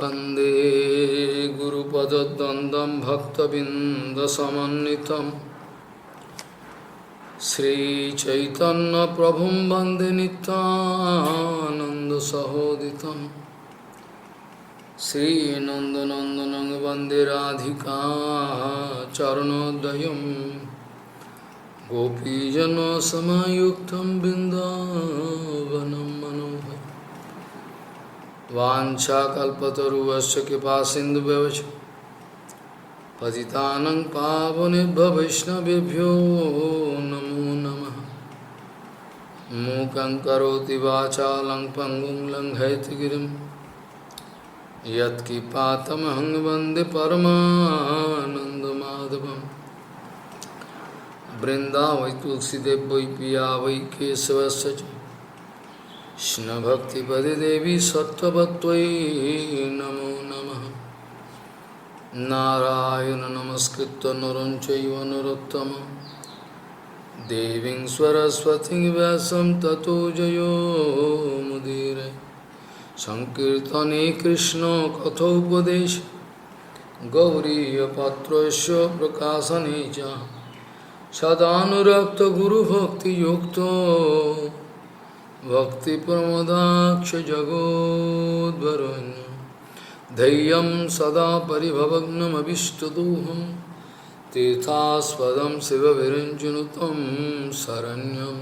वन्दे गुरुपदद्वन्द्वं भक्तबिन्दसमन्वितं श्रीचैतन्यप्रभुं वन्दे नित्यानन्दसहोदितं श्रीनन्दनन्दनं वन्दे राधिका चरणोदयं गोपीजनसमायुक्तं बिन्दावनं मनोहरम् वाञ्छाकल्पतरुश्च कृपासिन्धुभ्यश्च पतितानं पावनेभ्यो वैष्णवेभ्यो नमो नमः। मूकं करोति वाचालं पङ्गुं लङ्घयति यत्किपातमहं वन्दे परमानन्दमाधवम्। वृन्दावै तुलसीदेव वै पिया वै केशवस्य च कृष्णभक्तिपदे देवी सत्त्ववत्त्वयि नमो नमः। नारायण नमस्कृत्य नरं चैव नरोत्तमं देवीं सरस्वतीं व्यासं ततो जयो मुदीरये। संकीर्तने कृष्ण कथोपदेश गौरीयपात्रस्य प्रकाशने च सदानुरक्त गुरुभक्तियुक्तो भक्तिप्रमोदाक्ष जगोद्वरुण्य धैर्यं सदा परिभवग्नमभिष्टदोहं तीर्थास्पदं शिवविरञ्जनुतं शरण्यं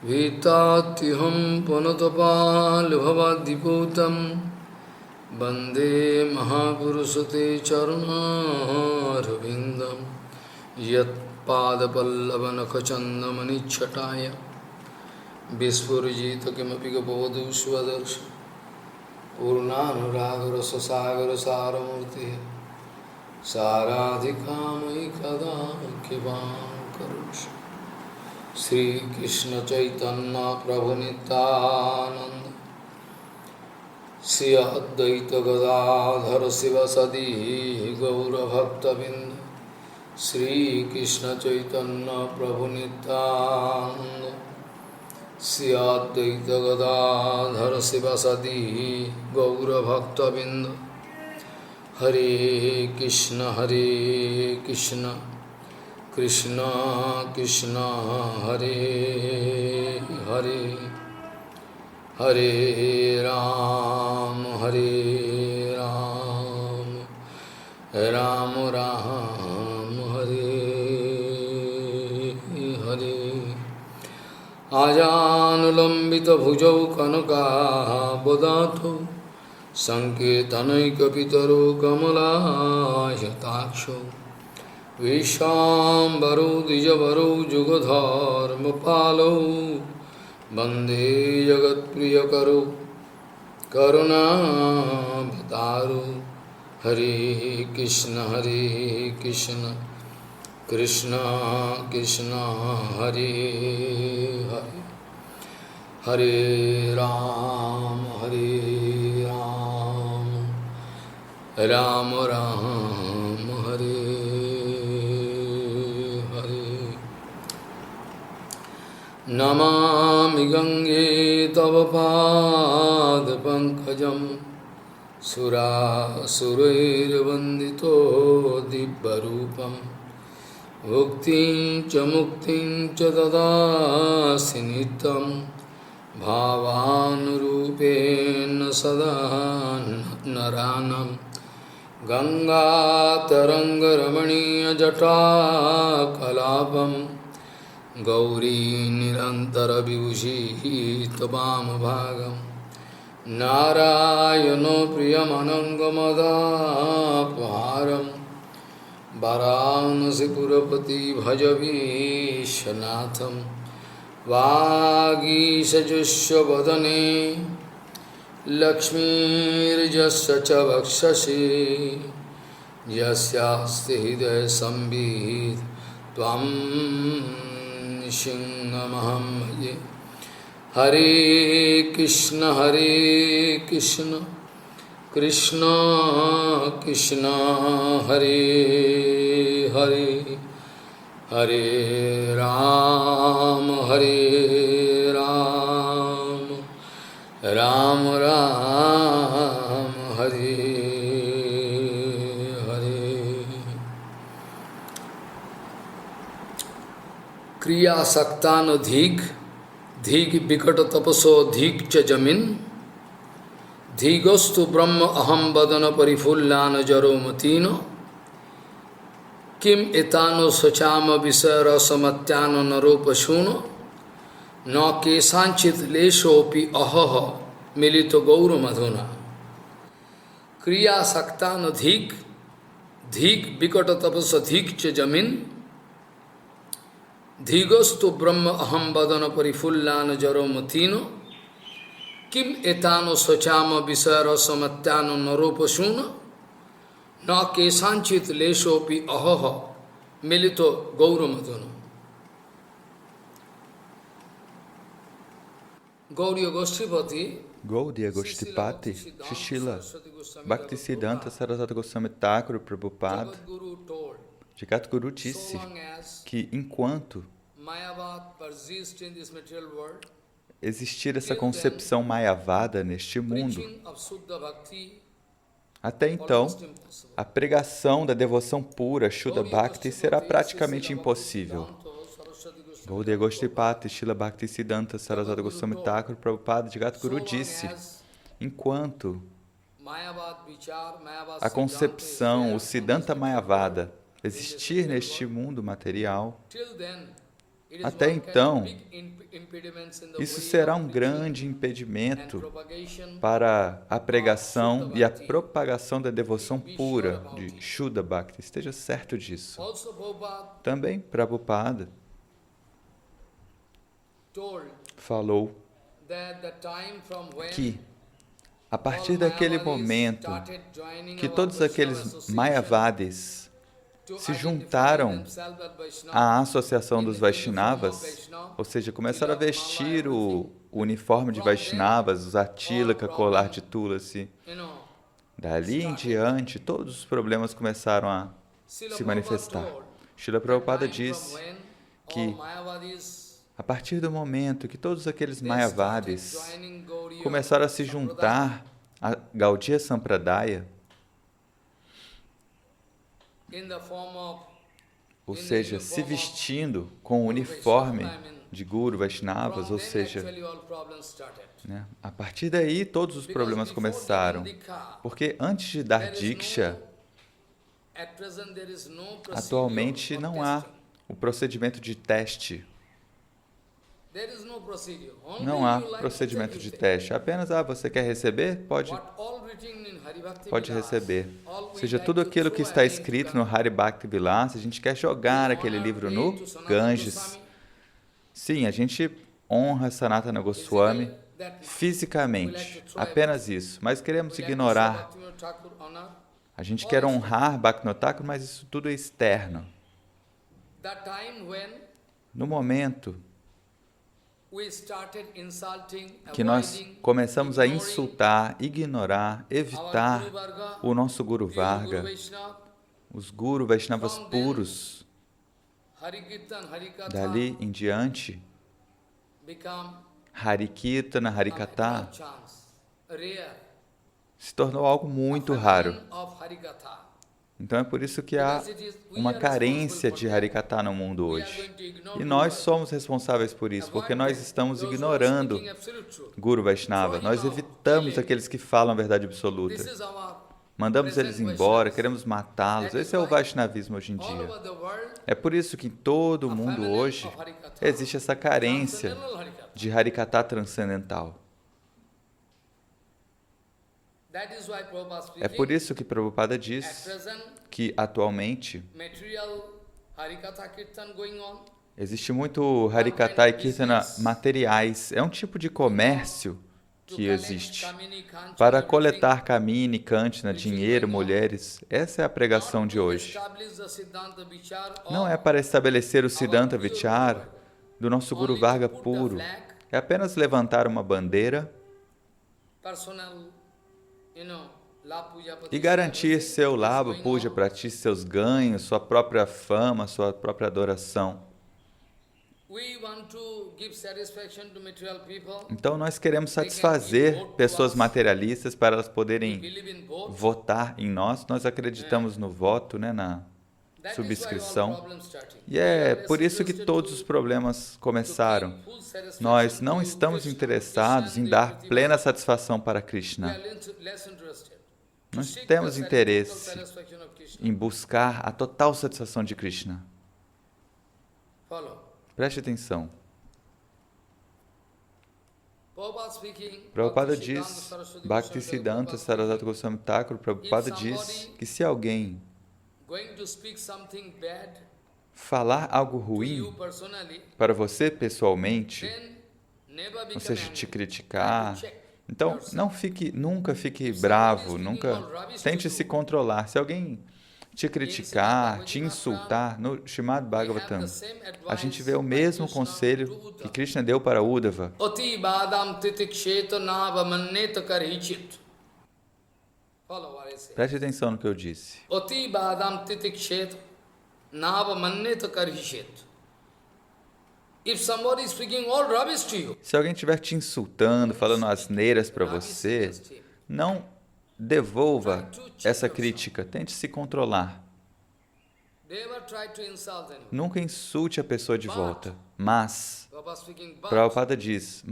भीतात्युहं पुनतपालभवाद्दिपूतं वन्दे महापुरुषते चरणारविन्दं यत्पादपल्लवनखचन्दमनिच्छटाय विस्फुजित किमपि गपवधू स्वदर्श पूर्णानुरागरससागरसारमूर्तिः साराधिकामयि कदा कृपां करोषि। श्रीकृष्ण चैतन्य प्रभु नित्यानंद श्री अद्वैत गदाधर शिवसदी गौरभक्तबिंद श्रीकृष्ण चैतन्य प्रभु नित्यानंद श्री अद्वैत गदाधर शिवसदी गौरभक्तबिंद। हरे कृष्ण कृष्ण कृष्ण हरे हरे हरे राम राम राम हरे हरे। आजानुलंबित भुजौ कनकाबदातौ संकीर्तनैकपितरो कमलायताक्षौ विश्वाम्बरो द्विजवरो जुगधर्मपालौ वन्दे जगत्प्रियकरो करुणावतारो। हरे कृष्ण कृष्ण कृष्ण हरे हरे हरे राम राम राम हरे हरे। नमामि गंगे तव पादपङ्कजं सुरासुरैर्वन्दितो दिव्यरूपं भुक्तिं च मुक्तिं च ददासि नित्यं भावानुरूपेण सदा नरानं। गंगातरङ्गरमणीयजटाकलापं गौरी निरन्तरविभूषिः त्वामभागं नारायणो प्रियमनङ्गमदापहारं वाराणसीपुरपति भजवीशनाथं। वागीशजुष्वदने लक्ष्मीर्यस्य च वक्षसि यस्यास्ति हृदयसंवित् त्वं सिंहमहं भजे। हरे कृष्ण कृष्ण कृष्ण हरे हरे हरे राम राम राम हरे Hare. Kriya saktan dhik, dhik bikat tapaso dhik cha jamin, dhigostu brahma aham vadana parifullana jaro matino, kim etano sachama visara samatyano naropa shuno, na kesanchit leshopi ahaha milito gaura madhuna. Kriya saktan dhik, dhik bikat tapasa dhik cha jamin, dhigostu brahma aham vadana parifullana jaro matino, kim etano sachama visara samatyano naropa shuno, na kesanchit leshopi ahaha milito gaura madhuna. Gaudiya Goshtipati, Srila Bhaktisiddhanta Sarasvati Goswami Thakur Prabhupada, Jagadguru disse que enquanto existir essa concepção mayavada neste mundo, até então, a pregação da devoção pura, Shuddha Bhakti, será praticamente impossível. Gaudiya Goshtipati, Srila Bhaktisiddhanta Sarasvati Goswami Thakur Prabhupada, Jagadguru disse, enquanto a concepção, o Siddhanta Mayavada, existir neste mundo material, até então, isso será um grande impedimento para a pregação e a propagação da devoção pura de Shuddha Bhakti. Esteja certo disso. Também Prabhupada falou que, a partir daquele momento que todos aqueles Mayavadis se juntaram à associação dos Vaishnavas, ou seja, começaram a vestir o uniforme de Vaishnavas, os atilaka, colar de Tulasi. Dali em diante, todos os problemas começaram a se manifestar. Srila Prabhupada disse que, a partir do momento que todos aqueles Mayavadis começaram a se juntar a Gaudiya Sampradaya, ou seja, se vestindo com o uniforme de Guru Vaishnavas, ou seja, a partir daí todos os problemas começaram. Porque antes de dar Diksha, atualmente não há o procedimento de teste. Não há procedimento de teste. Apenas, você quer receber? Pode receber. Ou seja, tudo aquilo que está escrito no Hari Bhakti Vilasa, a gente quer jogar aquele livro no Ganges. Sim, a gente honra Sanatana Goswami fisicamente, apenas isso. Mas queremos ignorar. A gente quer honrar Bhaktivinoda Thakur, mas isso tudo é externo. No momento que nós começamos a insultar, ignorar, evitar o nosso Guru Varga, os Guru Vaishnavas puros, dali em diante, Hari Kirtana, Hari Katha se tornou algo muito raro. Então é por isso que há uma carência de Harikatha no mundo hoje. E nós somos responsáveis por isso, porque nós estamos ignorando Guru Vaishnava. Nós evitamos aqueles que falam a verdade absoluta. Mandamos eles embora, queremos matá-los. Esse é o Vaishnavismo hoje em dia. É por isso que em todo o mundo hoje existe essa carência de Harikatha transcendental. É por isso que Prabhupada diz que, atualmente, existe muito Harikatha e Kirtana materiais. É um tipo de comércio que existe para coletar Kamini, Kanchana, dinheiro, mulheres. Essa é a pregação de hoje. Não é para estabelecer o Siddhanta Vichar do nosso Guru Varga puro. É apenas levantar uma bandeira e garantir seu Labha, Puja para ti, seus ganhos, sua própria fama, sua própria adoração. Então nós queremos satisfazer pessoas materialistas para elas poderem votar em nós. Nós acreditamos no voto, né, na subscrição. E é por isso que todos os problemas começaram. Nós não estamos interessados em dar plena satisfação para Krishna. Nós temos interesse em buscar a total satisfação de Krishna. Preste atenção. Prabhupada diz, Bhaktisiddhanta Saraswati Goswami Thakur, Prabhupada diz que se alguém falar algo ruim para você pessoalmente, ou seja, te criticar, então nunca fique bravo, nunca tente se controlar. Se alguém te criticar, te insultar, no Srimad Bhagavatam, a gente vê o mesmo conselho que Krishna deu para Uddhava. Preste atenção no que eu disse. Se alguém estiver te insultando, falando asneiras para você, não devolva essa crítica, tente se controlar. Nunca insulte a pessoa de volta. Mas, Prabhupada diz,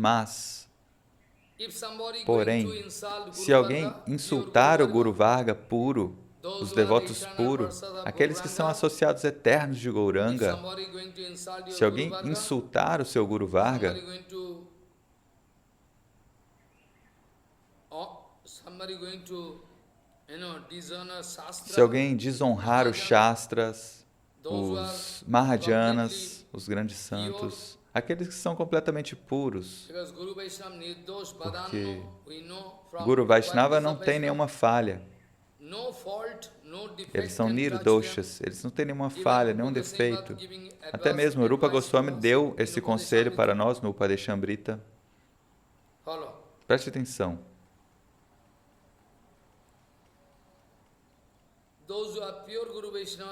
porém, se alguém insultar o Guru Varga puro, os devotos puros, aqueles que são associados eternos de Gauranga, se alguém insultar o seu Guru Varga, se alguém desonrar os Shastras, os Mahajyanas, os grandes santos, aqueles que são completamente puros, porque Guru Vaishnava não tem nenhuma falha. Eles são nirdoshas, eles não têm nenhuma falha, nenhum defeito. Até mesmo Rupa Goswami deu esse conselho para nós no Upadeshamrita. Preste atenção.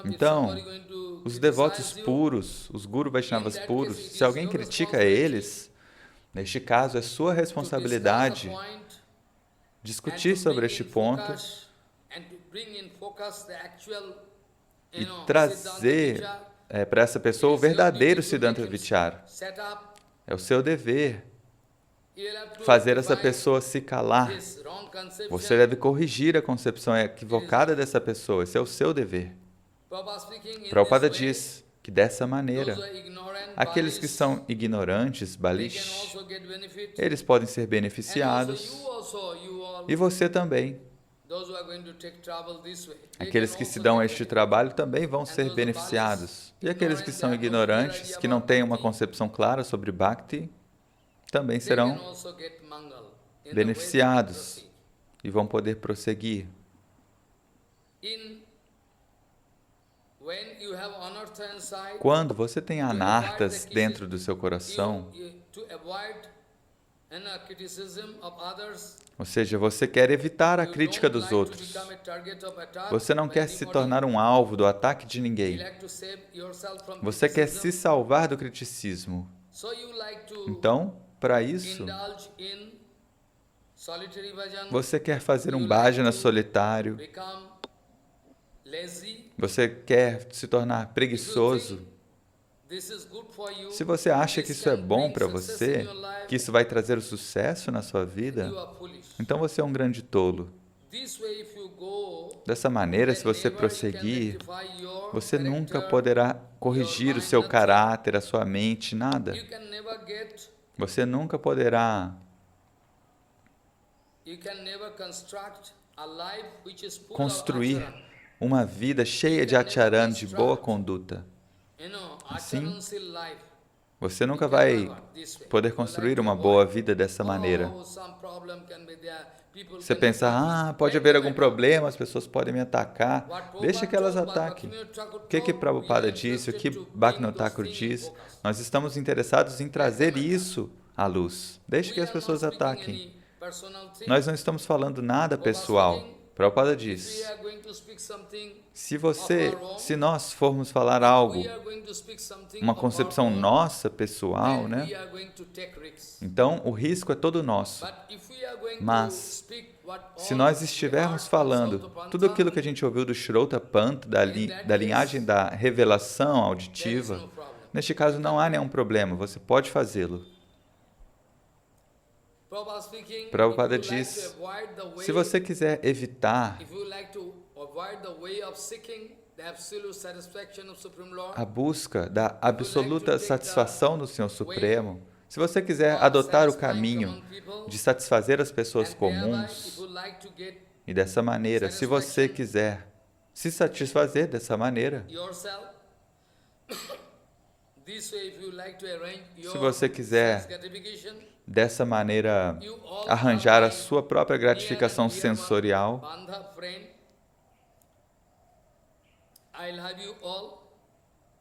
Então, os devotos puros, os Guru Vaishnavas puros, se alguém critica eles, neste caso é sua responsabilidade discutir sobre este ponto e trazer para essa pessoa o verdadeiro Siddhanta Vichara. É o seu dever fazer essa pessoa se calar. Você deve corrigir a concepção equivocada dessa pessoa. Esse é o seu dever. Prabhupada diz que dessa maneira, aqueles que são ignorantes, balish, eles podem ser beneficiados e você também. Aqueles que se dão a este trabalho também vão ser beneficiados. E aqueles que são ignorantes, que não têm uma concepção clara sobre Bhakti, também serão beneficiados e vão poder prosseguir. Quando você tem anartas dentro do seu coração, ou seja, você quer evitar a crítica dos outros. Você não quer se tornar um alvo do ataque de ninguém. Você quer se salvar do criticismo. Então, para isso, você quer fazer um bhajana solitário. Você quer se tornar preguiçoso. Se você acha que isso é bom para você, que isso vai trazer o sucesso na sua vida, então você é um grande tolo. Dessa maneira, se você prosseguir, você nunca poderá corrigir o seu caráter, a sua mente, nada. Você nunca poderá construir uma vida cheia de acharana, de boa conduta. Assim, você nunca vai poder construir uma boa vida dessa maneira. Você pensa, pode haver algum problema, as pessoas podem me atacar. Deixa que elas ataquem. O que Prabhupada disse, o que Bhaktivinoda Thakur diz? Nós estamos interessados em trazer isso à luz. Deixa que as pessoas ataquem. Nós não estamos falando nada pessoal. Prabhupada diz, se nós formos falar algo, uma concepção nossa, pessoal, né? Então, o risco é todo nosso. Mas, se nós estivermos falando tudo aquilo que a gente ouviu do Shrota Panta, da linhagem da revelação auditiva, neste caso não há nenhum problema, você pode fazê-lo. Prabhupada diz, se você quiser evitar a busca da absoluta satisfação do Senhor Supremo, se você quiser adotar o caminho de satisfazer as pessoas comuns, e dessa maneira, se você quiser se satisfazer dessa maneira, se você quiser dessa maneira arranjar a sua própria gratificação sensorial,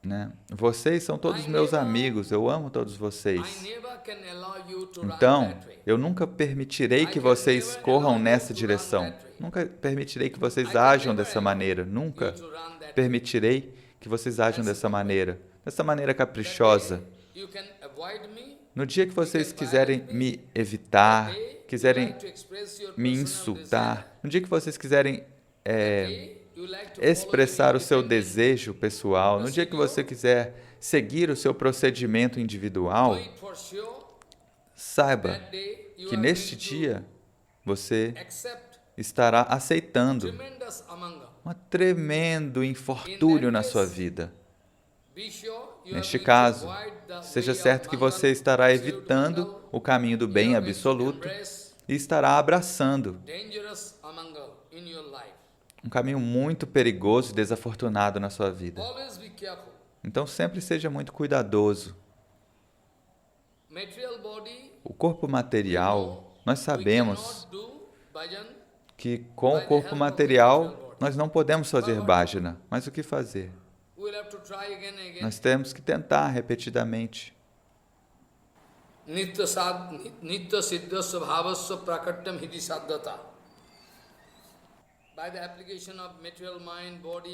né? Vocês são todos meus amigos, eu amo todos vocês. Então, eu nunca permitirei que vocês corram nessa direção. Nunca permitirei que vocês ajam dessa maneira. Nunca permitirei que vocês ajam dessa maneira caprichosa. No dia que vocês quiserem me evitar, quiserem me insultar, no dia que vocês quiserem expressar o seu desejo pessoal, no dia que você quiser seguir o seu procedimento individual, saiba que neste dia você estará aceitando um tremendo infortúnio na sua vida. Neste caso, seja certo que você estará evitando o caminho do bem absoluto e estará abraçando um caminho muito perigoso e desafortunado na sua vida. Então, sempre seja muito cuidadoso. O corpo material, nós sabemos que com o corpo material nós não podemos fazer bhajana, mas o que fazer? Nós temos que tentar repetidamente. Nitya siddhasya bhavasya prakatyam hiti saddhata.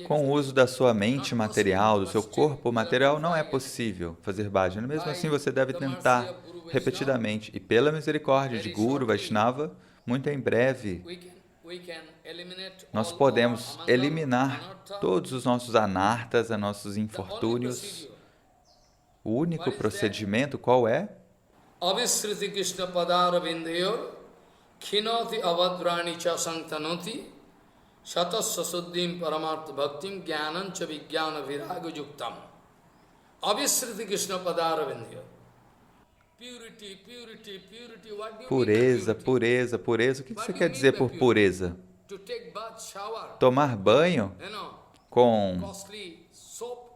Com o uso da sua mente material, do seu corpo material, não é possível fazer bhajana. Mesmo assim, você deve tentar repetidamente. E pela misericórdia de Guru Vaishnava, muito em breve, nós podemos eliminar todos os nossos anartas, os nossos infortúnios. O único procedimento, qual é? Avisriti Krishna Padaravindayor Khinati Avadrani Cha Santanoti Shatasasuddhim Paramartha Bhaktim Jnanancha Vijnana Viraga Yuktam. Avisriti Krishna Padaravindayor. Pureza, pureza, pureza. O que você quer dizer por pureza? Tomar banho com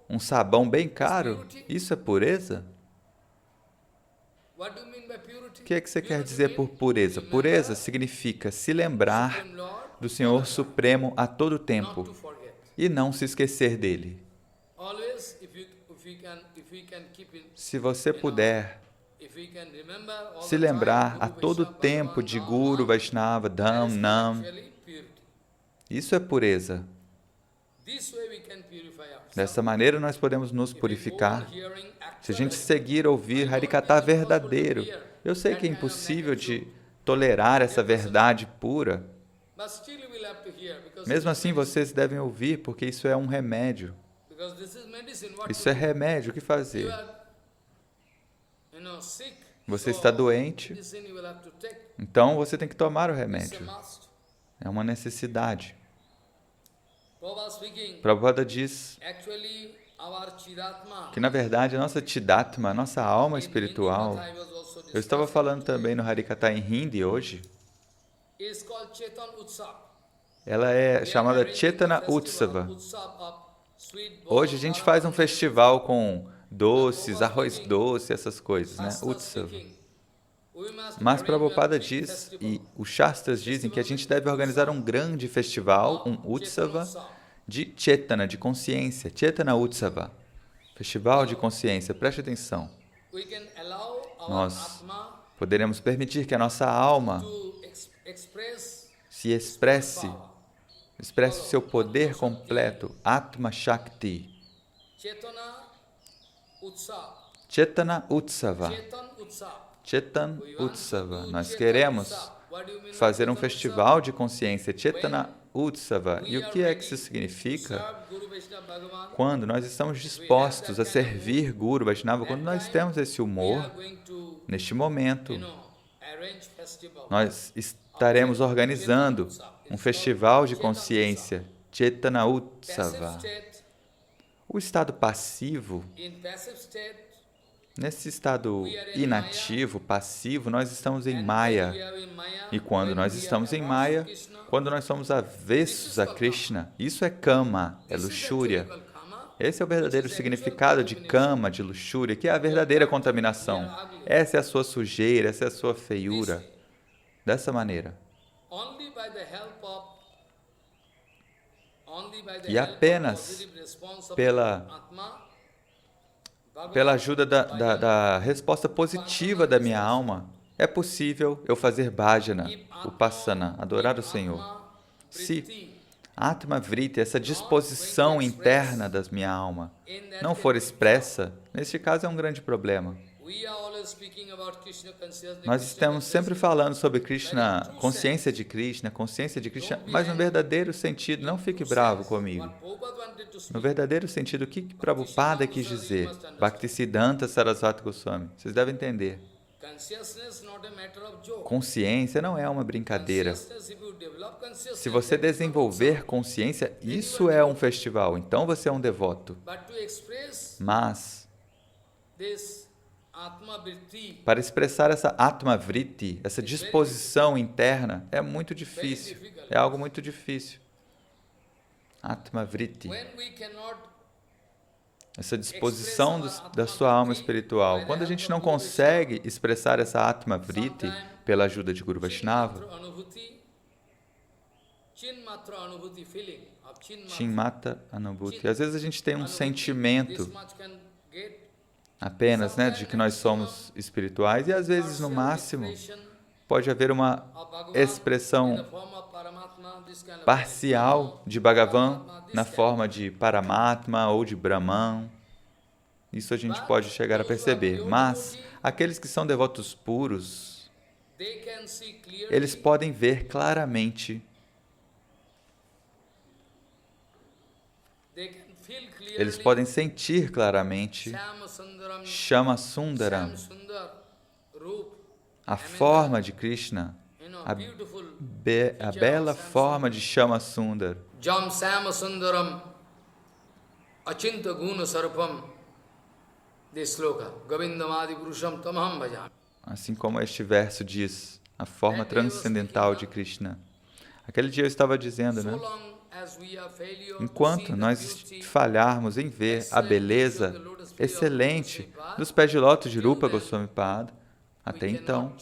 um sabão bem caro, isso é pureza? O que é que você quer dizer por pureza? Pureza significa se lembrar do Senhor Supremo a todo tempo e não se esquecer dele. Se você puder se lembrar a todo tempo de Guru, Vaishnava, Dham, Nam, isso é pureza. Dessa maneira nós podemos nos purificar. Se a gente seguir ouvir Harikatha verdadeiro, eu sei que é impossível de tolerar essa verdade pura. Mesmo assim, vocês devem ouvir, porque isso é um remédio. Isso é remédio, o que fazer? Você está doente, então você tem que tomar o remédio. É uma necessidade. Prabhupada diz que, na verdade, a nossa Chidatma, a nossa alma espiritual, eu estava falando também no Harikatha em Hindi hoje, ela é chamada Chetana Utsava. Hoje a gente faz um festival com doces, arroz doce, essas coisas, né? Utsava. Mas Prabhupada diz, e os Shastras dizem, que a gente deve organizar um grande festival, um Utsava, de Chetana, de consciência, Chetana Utsava, festival de consciência, preste atenção. Nós poderemos permitir que a nossa alma se expresse Expresse o seu poder completo, Atma Shakti. Chetana Utsava. Chetan Utsava. Nós queremos fazer um festival de consciência, Chetana Utsava. E o que é que isso significa? Quando nós estamos dispostos a servir Guru Vaishnava, quando nós temos esse humor, neste momento, nós estaremos organizando um festival de consciência, Chetana Utsava. O estado passivo, nesse estado inativo, passivo, nós estamos em Maya. E quando nós estamos em Maya, quando nós somos avessos a Krishna, isso é kama, é luxúria. Esse é o verdadeiro significado de kama, de luxúria, que é a verdadeira contaminação. Essa é a sua sujeira, essa é a sua feiura. Dessa maneira. E apenas pela ajuda da resposta positiva da minha alma, é possível eu fazer bhajana, upasana, adorar o Senhor. Se Atma Vritti, essa disposição interna da minha alma, não for expressa, neste caso é um grande problema. Nós estamos sempre falando sobre Krishna, consciência de Krishna, mas no verdadeiro sentido, não fique bravo comigo. No verdadeiro sentido, o que Prabhupada quis dizer? Bhaktisiddhanta Sarasvati Goswami. Vocês devem entender. Consciência não é uma brincadeira. Se você desenvolver consciência, isso é um festival, então você é um devoto. Mas, para expressar essa Atma Vritti, essa disposição interna, é muito difícil. É algo muito difícil. Atma Vritti. Essa disposição da sua alma espiritual. Quando a gente não consegue expressar essa Atma Vritti pela ajuda de Guru Vaishnava, Chinmata Anubhuti. Às vezes a gente tem um sentimento apenas, de que nós somos espirituais, e às vezes, no máximo, pode haver uma expressão parcial de Bhagavan na forma de Paramatma ou de Brahman. Isso a gente pode chegar a perceber. Mas aqueles que são devotos puros, eles podem ver claramente, eles podem sentir claramente Shama Sundaram, a forma de Krishna, a bela forma de Shama Sundar. Jam Sama Sundaram Achinta Guna Sarupam Desloka Govindamadi Purusham Tamaham Bhajami. Assim como este verso diz, a forma transcendental de Krishna. Aquele dia eu estava dizendo, enquanto nós falharmos em ver a beleza excelente dos pés de lótus de Rupa Goswami Pada, até então,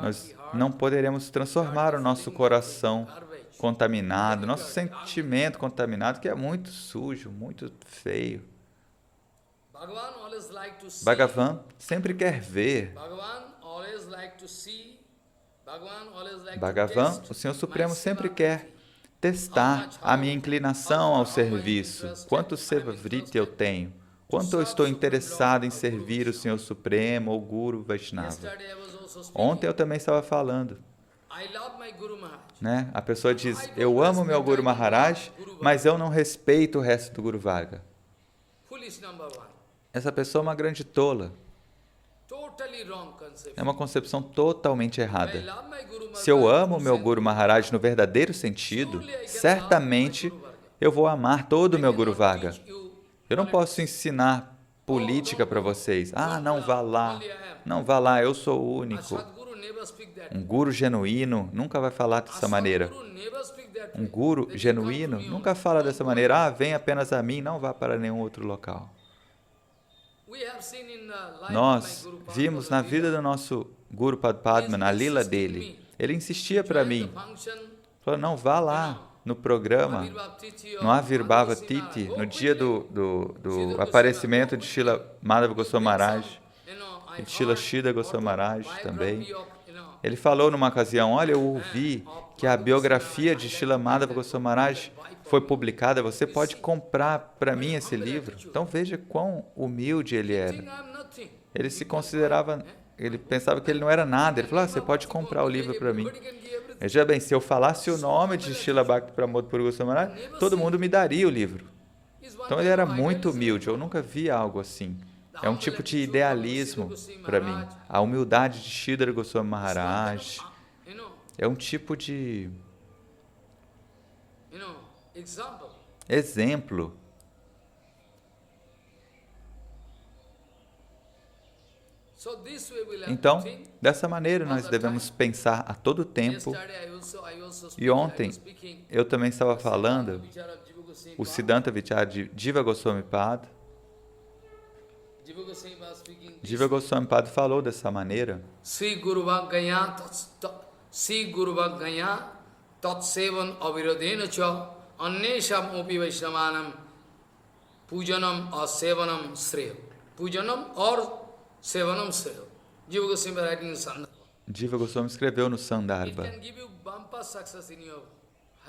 nós não poderemos transformar o nosso coração contaminado, nosso sentimento contaminado, que é muito sujo, muito feio. Bhagavan sempre quer ver. Bhagavan, o Senhor Supremo, sempre quer testar a minha inclinação ao serviço. Quanto Seva Vritti eu tenho? Quanto eu estou interessado em servir o Senhor Supremo ou Guru Vaishnava? Ontem eu também estava falando. A pessoa diz, eu amo meu Guru Maharaj, mas eu não respeito o resto do Guru Varga. Essa pessoa é uma grande tola. É uma concepção totalmente errada. Se eu amo meu Guru Maharaj no verdadeiro sentido, certamente eu vou amar todo o meu Guru Varga. Eu não posso ensinar política para vocês. Não vá lá. Não vá lá, eu sou o único. Um guru genuíno nunca vai falar dessa maneira. Um guru genuíno nunca fala dessa maneira. Vem apenas a mim, não vá para nenhum outro local. Nós vimos na vida do nosso Guru Padma, na lila dele. Ele insistia para mim. Falou, não vá lá no programa, no Avirbhava Titi, no dia do aparecimento de Srila Madhava Goswami Maharaj, e de Srila Shida Goswami Maharaj também. Ele falou numa ocasião, olha, eu ouvi que a biografia de Srila Madhava Goswami Maharaj foi publicada, você pode comprar para mim esse livro? Então veja quão humilde ele era. Ele se considerava, ele pensava que ele não era nada. Ele falou, você pode comprar o livro para mim. Veja bem, se eu falasse o nome de Srila Bhakti Pramod Puri Goswami Maharaj, todo mundo me daria o livro. Então ele era muito humilde, eu nunca vi algo assim. É um tipo de idealismo para mim. A humildade de Sridhar Goswami Maharaj é um tipo de exemplo. Então, dessa maneira nós devemos pensar a todo tempo. E ontem eu também estava falando o Siddhanta Vichara de Jiva Goswami Pada. Jiva Goswami Pada falou dessa maneira. Sri Guru Bhaganya Tatsevan Avirodena Cha Annesham Opi Vaishnavanam Pujanam or Sevanam Sreya. Pujanam or Sevanam Sreya. Jiva Goswami writing in Sandarbha. Jiva Goswami escreveu no Sandarbha.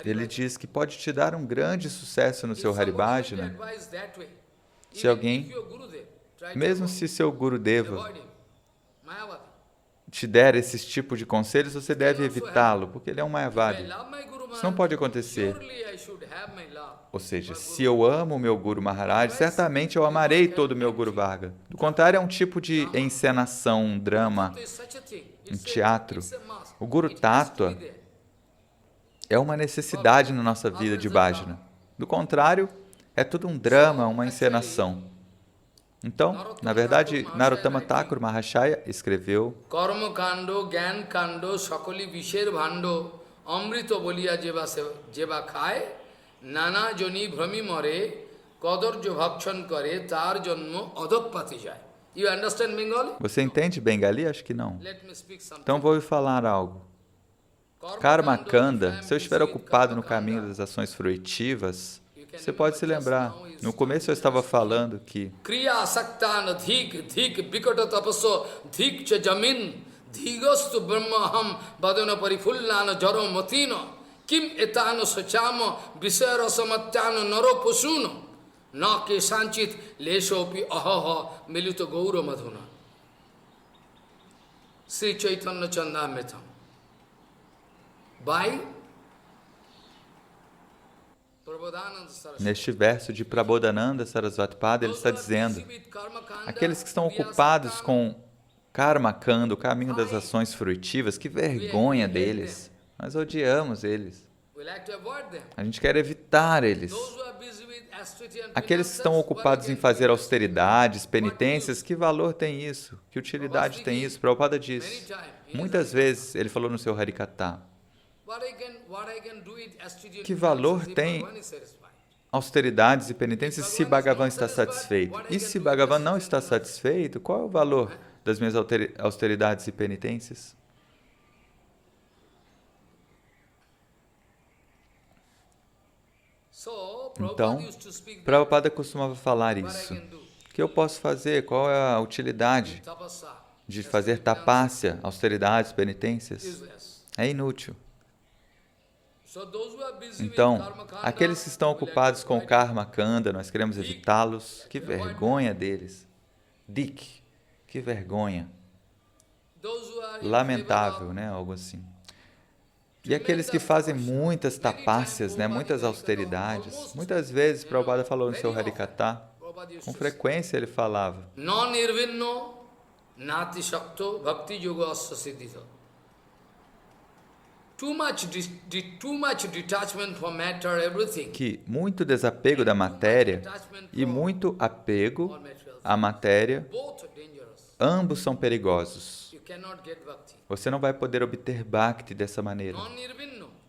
Ele diz que pode te dar um grande sucesso no seu Haribhajana se alguém, mesmo se seu Gurudeva te der esses tipos de conselhos, você deve evitá-lo, porque ele é um Mayavadi. Isso não pode acontecer. Ou seja, se eu amo o meu Guru Maharaj, certamente eu amarei todo o meu Guru Varga. Do contrário, é um tipo de encenação, um drama, um teatro. O Guru Tattva é uma necessidade na nossa vida de bhajana. Do contrário, é tudo um drama, uma encenação. Então, na verdade, Narottama Thakur Mahashaya escreveu Karma Kando, Gyan Kando, Sakali Visher Bhando, Amrito Bolia Jeva Khai, Nana Joni Brahmi More, Kodorjo Bhakchan Kare, Tar Janmo Adopati Jai. You understand Bengali? Você entende Bengali? Acho que não. Então vou falar algo. Karma Kanda, se eu estiver ocupado no caminho das ações fruitivas, você pode se lembrar. No começo eu estava falando que Kriya Asaktana Dhik Bikata Tapaso Dhik Cha Jamin Dhigastu Brahmaham Badana Parifullana Jaro Matino Kim Etano Sachamo Visara Samatyano Naro Pusuno Na Ke Sanchit Leshopi Ahaha Milito Gaura Madhuna Sri Chaitanya Chandamritam. Neste verso de Prabodhananda Sarasvati Pada, ele está dizendo: aqueles que estão ocupados com Karma Kanda, o caminho das ações fruitivas, que vergonha deles. Nós odiamos eles. A gente quer evitar eles. Aqueles que estão ocupados em fazer austeridades, penitências, que valor tem isso? Que utilidade tem isso? Prabhupada diz. Muitas vezes, ele falou no seu Harikatha, que valor tem austeridades e penitências se Bhagavan está satisfeito? E se Bhagavan não está satisfeito, qual é o valor das minhas austeridades e penitências? Então, Prabhupada costumava falar isso. O que eu posso fazer? Qual é a utilidade de fazer tapasya, austeridades, penitências? É inútil. Então, aqueles que estão ocupados com o Karma Kanda, nós queremos evitá-los. Que vergonha deles. Dik, que vergonha. Lamentável, né? Algo assim. E aqueles que fazem muitas tapácias, né? Muitas austeridades. Muitas vezes, Prabhupada falou no seu Harikatha, com frequência ele falava: Nati Shakto Bhakti Yoga Siddhita. Que muito desapego da matéria e muito apego à matéria, ambos são perigosos. Você não vai poder obter Bhakti dessa maneira.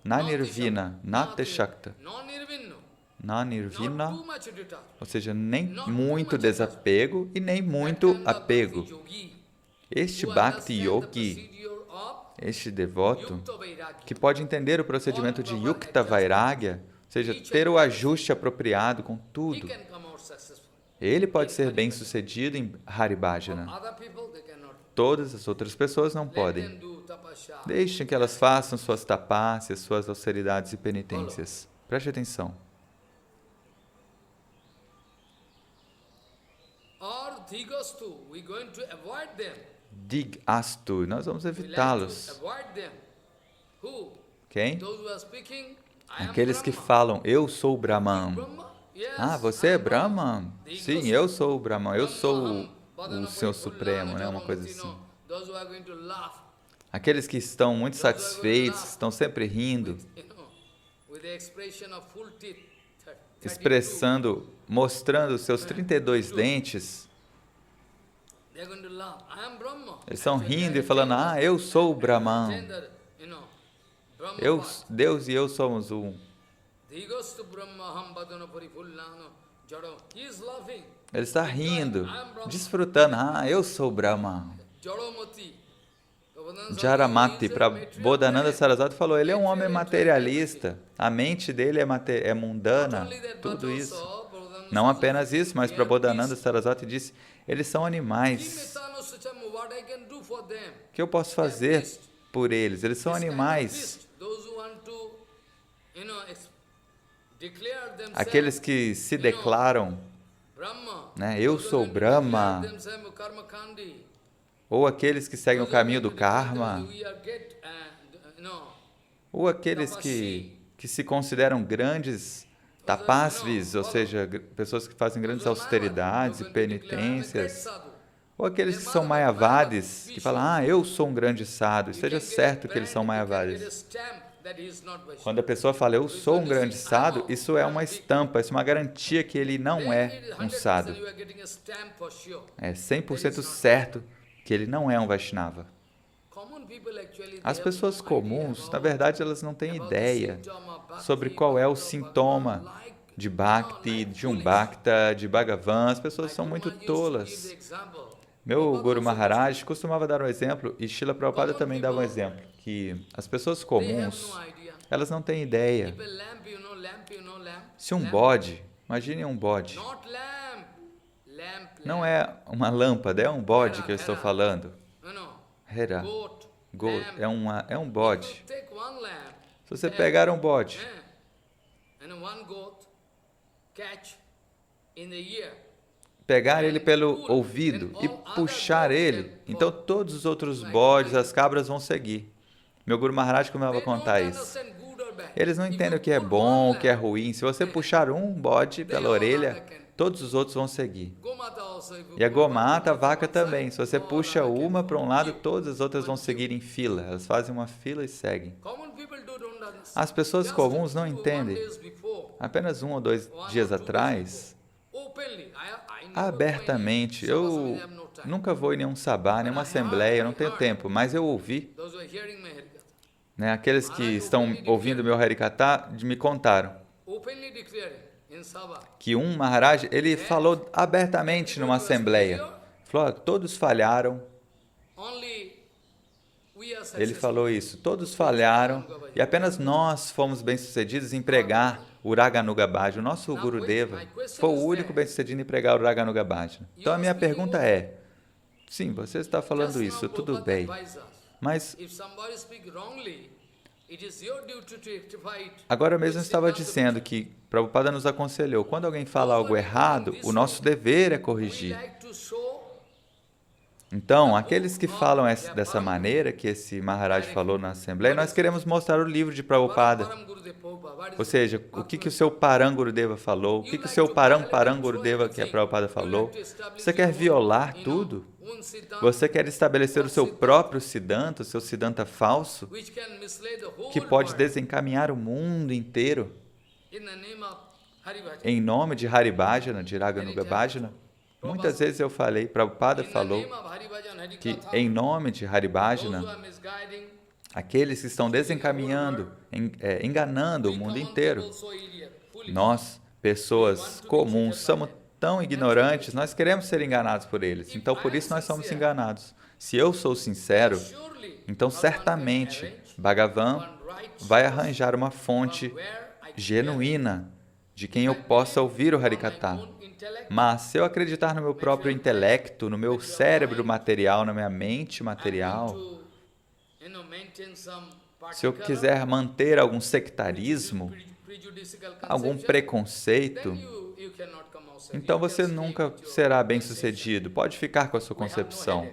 Na Nirvina, Nate Shakta. Na Nirvina, ou seja, nem muito desapego e nem muito apego. Este Bhakti Yogi, este devoto, que pode entender o procedimento de Yukta Vairagya, ou seja, ter o ajuste apropriado com tudo, ele pode ser bem-sucedido em Haribhajana. Todas as outras pessoas não podem. Deixem que elas façam suas tapásias, suas austeridades e penitências. Preste atenção. Dig-astu, nós vamos evitá-los. Quem? Aqueles que falam, eu sou o Brahman. Ah, você é Brahman? Sim, eu sou o Brahman, eu sou o Senhor Supremo, né? Uma coisa assim. Aqueles que estão muito satisfeitos, que estão sempre rindo, expressando, mostrando os seus 32 dentes, eles estão rindo e falando, ah, eu sou o Brahman. Deus e eu somos um. Ele está rindo, desfrutando, ah, eu sou o Brahman. Jaramati, para Bodhananda Saraswati falou, ele é um homem materialista, a mente dele é mundana, tudo isso. Não apenas isso, mas para Bodhananda Saraswati disse, eles são animais. O que eu posso fazer por eles? Eles são animais. Aqueles que se declaram, né, eu sou Brahma, ou aqueles que seguem o caminho do karma, ou aqueles que se consideram grandes tapasvis, ou seja, pessoas que fazem grandes austeridades e penitências, ou aqueles que são mayavadis, que falam, ah, eu sou um grande sadhu, esteja certo que eles são mayavadis. Quando a pessoa fala, eu sou um grande sadhu, isso é uma estampa, isso é uma garantia que ele não é um sadhu. É 100% certo que ele não é um Vaishnava. As pessoas comuns, na verdade, elas não têm ideia sobre qual é o sintoma de Bhakti, de um Bhakta, de Bhagavan. As pessoas são muito tolas. Meu Guru Maharaj costumava dar um exemplo, e Srila Prabhupada também dava um exemplo, que as pessoas comuns, elas não têm ideia. Se um bode, imagine um bode, não é uma lâmpada, é um bode que eu estou falando. Hera, goat, é um bode. Se você pegar um bode, pegar ele pelo ouvido e puxar ele, então todos os outros bodes, as cabras vão seguir. Meu Guru Maharaj costumava contar isso. Eles não entendem o que é bom, o que é ruim. Se você puxar um bode pela orelha, todos os outros vão seguir. E a gomata, a vaca também. Se você puxa uma para um lado, todas as outras vão seguir em fila. Elas fazem uma fila e seguem. As pessoas comuns não entendem. Apenas 1 ou 2 dias atrás, abertamente, eu nunca vou em nenhum sabá, nenhuma assembleia, eu não tenho tempo, mas eu ouvi, né, aqueles que estão ouvindo meu Harikatha me contaram que um Maharaj, ele falou abertamente numa assembleia, falou, todos falharam, ele falou isso, todos falharam e apenas nós fomos bem-sucedidos em pregar o Raganuga Bhajana. O nosso Gurudeva foi o único bem-sucedido em pregar o Raganuga Bhajana. Então a minha pergunta é, sim, você está falando isso, tudo bem, mas agora mesmo eu estava dizendo que Prabhupada nos aconselhou, quando alguém fala algo errado, o nosso dever é corrigir. Então, aqueles que falam dessa maneira, que esse Maharaj falou na Assembleia, nós queremos mostrar o livro de Prabhupada. Ou seja, o que o seu Parang Gurudeva falou, o que o seu Parang Gurudeva, que a Prabhupada falou. Você quer violar tudo? Você quer estabelecer o seu próprio Siddhanta, o seu Siddhanta falso, que pode desencaminhar o mundo inteiro em nome de Haribhajana, de Raganuga Bhajana? Muitas vezes eu falei, Prabhupada falou que em nome de Haribhajana, aqueles que estão desencaminhando, enganando o mundo inteiro, nós, pessoas comuns, somos tão ignorantes, nós queremos ser enganados por eles, então por isso nós somos enganados. Se eu sou sincero, então certamente Bhagavan vai arranjar uma fonte genuína de quem eu possa ouvir o Harikatha. Mas se eu acreditar no meu próprio intelecto, no meu cérebro material, na minha mente material, Se eu quiser manter algum sectarismo, algum preconceito, então você nunca será bem-sucedido. Pode ficar com a sua concepção.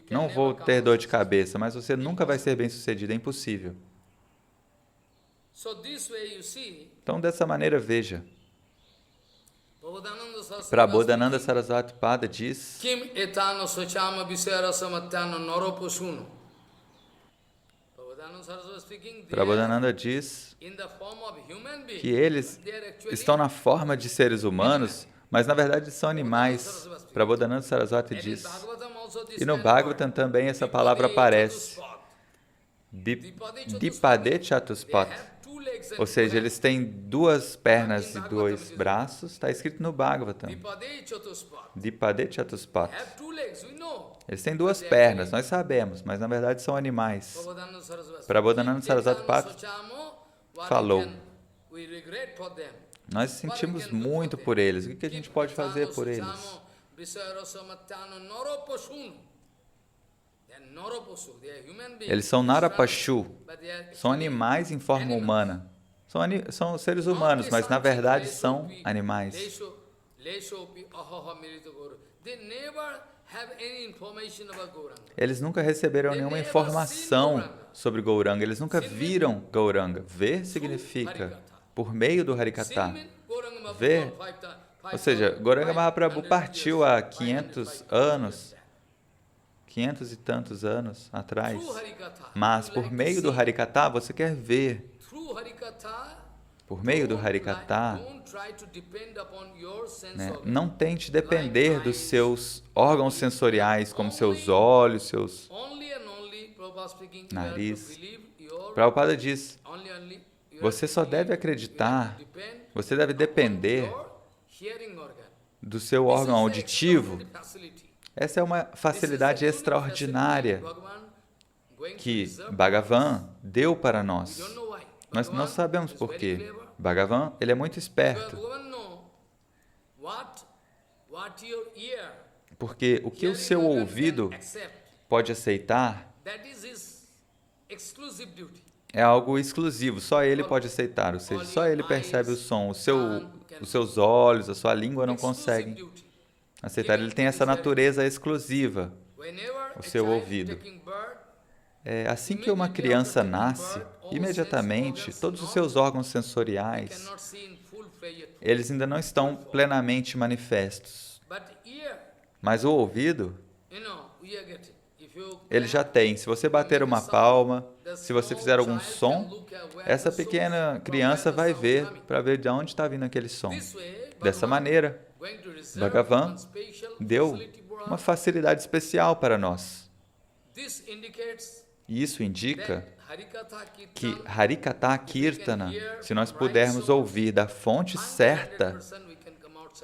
Não vou ter dor de cabeça, mas você nunca vai ser bem-sucedido, é impossível. Então, dessa maneira, veja. Prabodhananda Sarasvati Pada diz: Prabodhananda diz que eles estão na forma de seres humanos, mas na verdade são animais. Prabodhananda Sarasvati diz. E no Bhagavatam também essa palavra aparece. Dipade Chatuspat. Ou seja, eles têm 2 pernas e 2 braços. Está escrito no Bhagavatam. Dipade Chatuspat. Eles têm 2 pernas, nós sabemos, mas na verdade são animais. Prabodhananda Sarasvati Pada falou: nós sentimos muito por eles. O que a gente pode fazer por eles? Eles são Narapashu, são animais em forma humana. São seres humanos, mas na verdade são animais. Eles nunca receberam nenhuma informação sobre Gauranga, eles nunca viram Gauranga. Ver significa por meio do Harikatha. Ver, ou seja, Gauranga Mahaprabhu partiu há 500 anos, 500 e tantos anos atrás, mas por meio do Harikatha você quer ver. Por meio do Harikatha, não tente depender dos seus órgãos sensoriais, como seus olhos, seus nariz. Prabhupada diz, você só deve acreditar, você deve depender do seu órgão auditivo. Essa é uma facilidade extraordinária que Bhagavan deu para nós. Nós não sabemos por quê. Bhagavan, ele é muito esperto. Porque o que o seu ouvido pode aceitar é algo exclusivo, só ele pode aceitar, ou seja, só ele percebe o som. Os seus olhos, a sua língua não conseguem aceitar. Ele tem essa natureza exclusiva, o seu ouvido. Assim que uma criança nasce, imediatamente, todos os seus órgãos sensoriais, eles ainda não estão plenamente manifestos. Mas o ouvido, ele já tem. Se você bater uma palma, se você fizer algum som, essa pequena criança vai ver, para ver de onde está vindo aquele som. Dessa maneira, Bhagavan deu uma facilidade especial para nós. E isso indica que Harikatha Kirtana, se nós pudermos ouvir da fonte certa,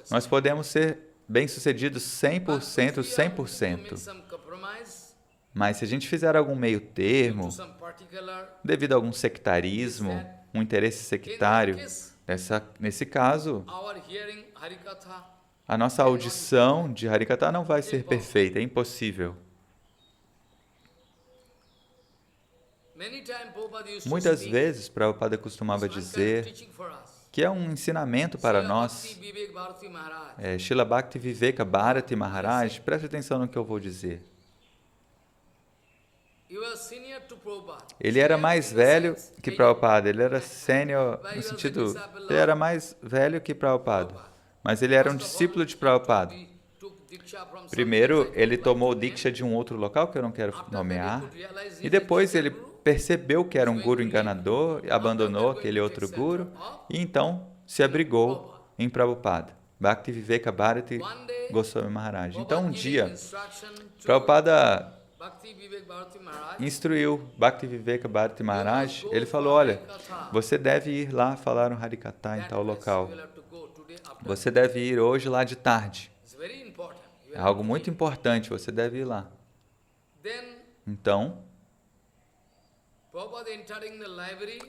nós podemos ser bem-sucedidos 100%, 100%. Mas se a gente fizer algum meio termo, devido a algum sectarismo, um interesse sectário, nesse caso, a nossa audição de Harikatha não vai ser perfeita, é impossível. Muitas vezes, Prabhupada costumava dizer que é um ensinamento para nós. Srila Bhakti Viveka Bharati Maharaj, preste atenção no que eu vou dizer. Ele era mais velho que Prabhupada, ele era sênior no sentido, ele era mais velho que Prabhupada, mas ele era um discípulo de Prabhupada. Primeiro, ele tomou Diksha de um outro local, que eu não quero nomear, e depois ele percebeu que era um guru enganador, abandonou aquele outro guru, e então se abrigou em Prabhupada. Bhakti Viveka Bharati Goswami Maharaj. Então, um dia, Prabhupada instruiu Bhakti Viveka Bharati Maharaj, ele falou, olha, você deve ir lá falar um Harikatha em tal local. Você deve ir hoje lá de tarde. É algo muito importante, você deve ir lá. Então,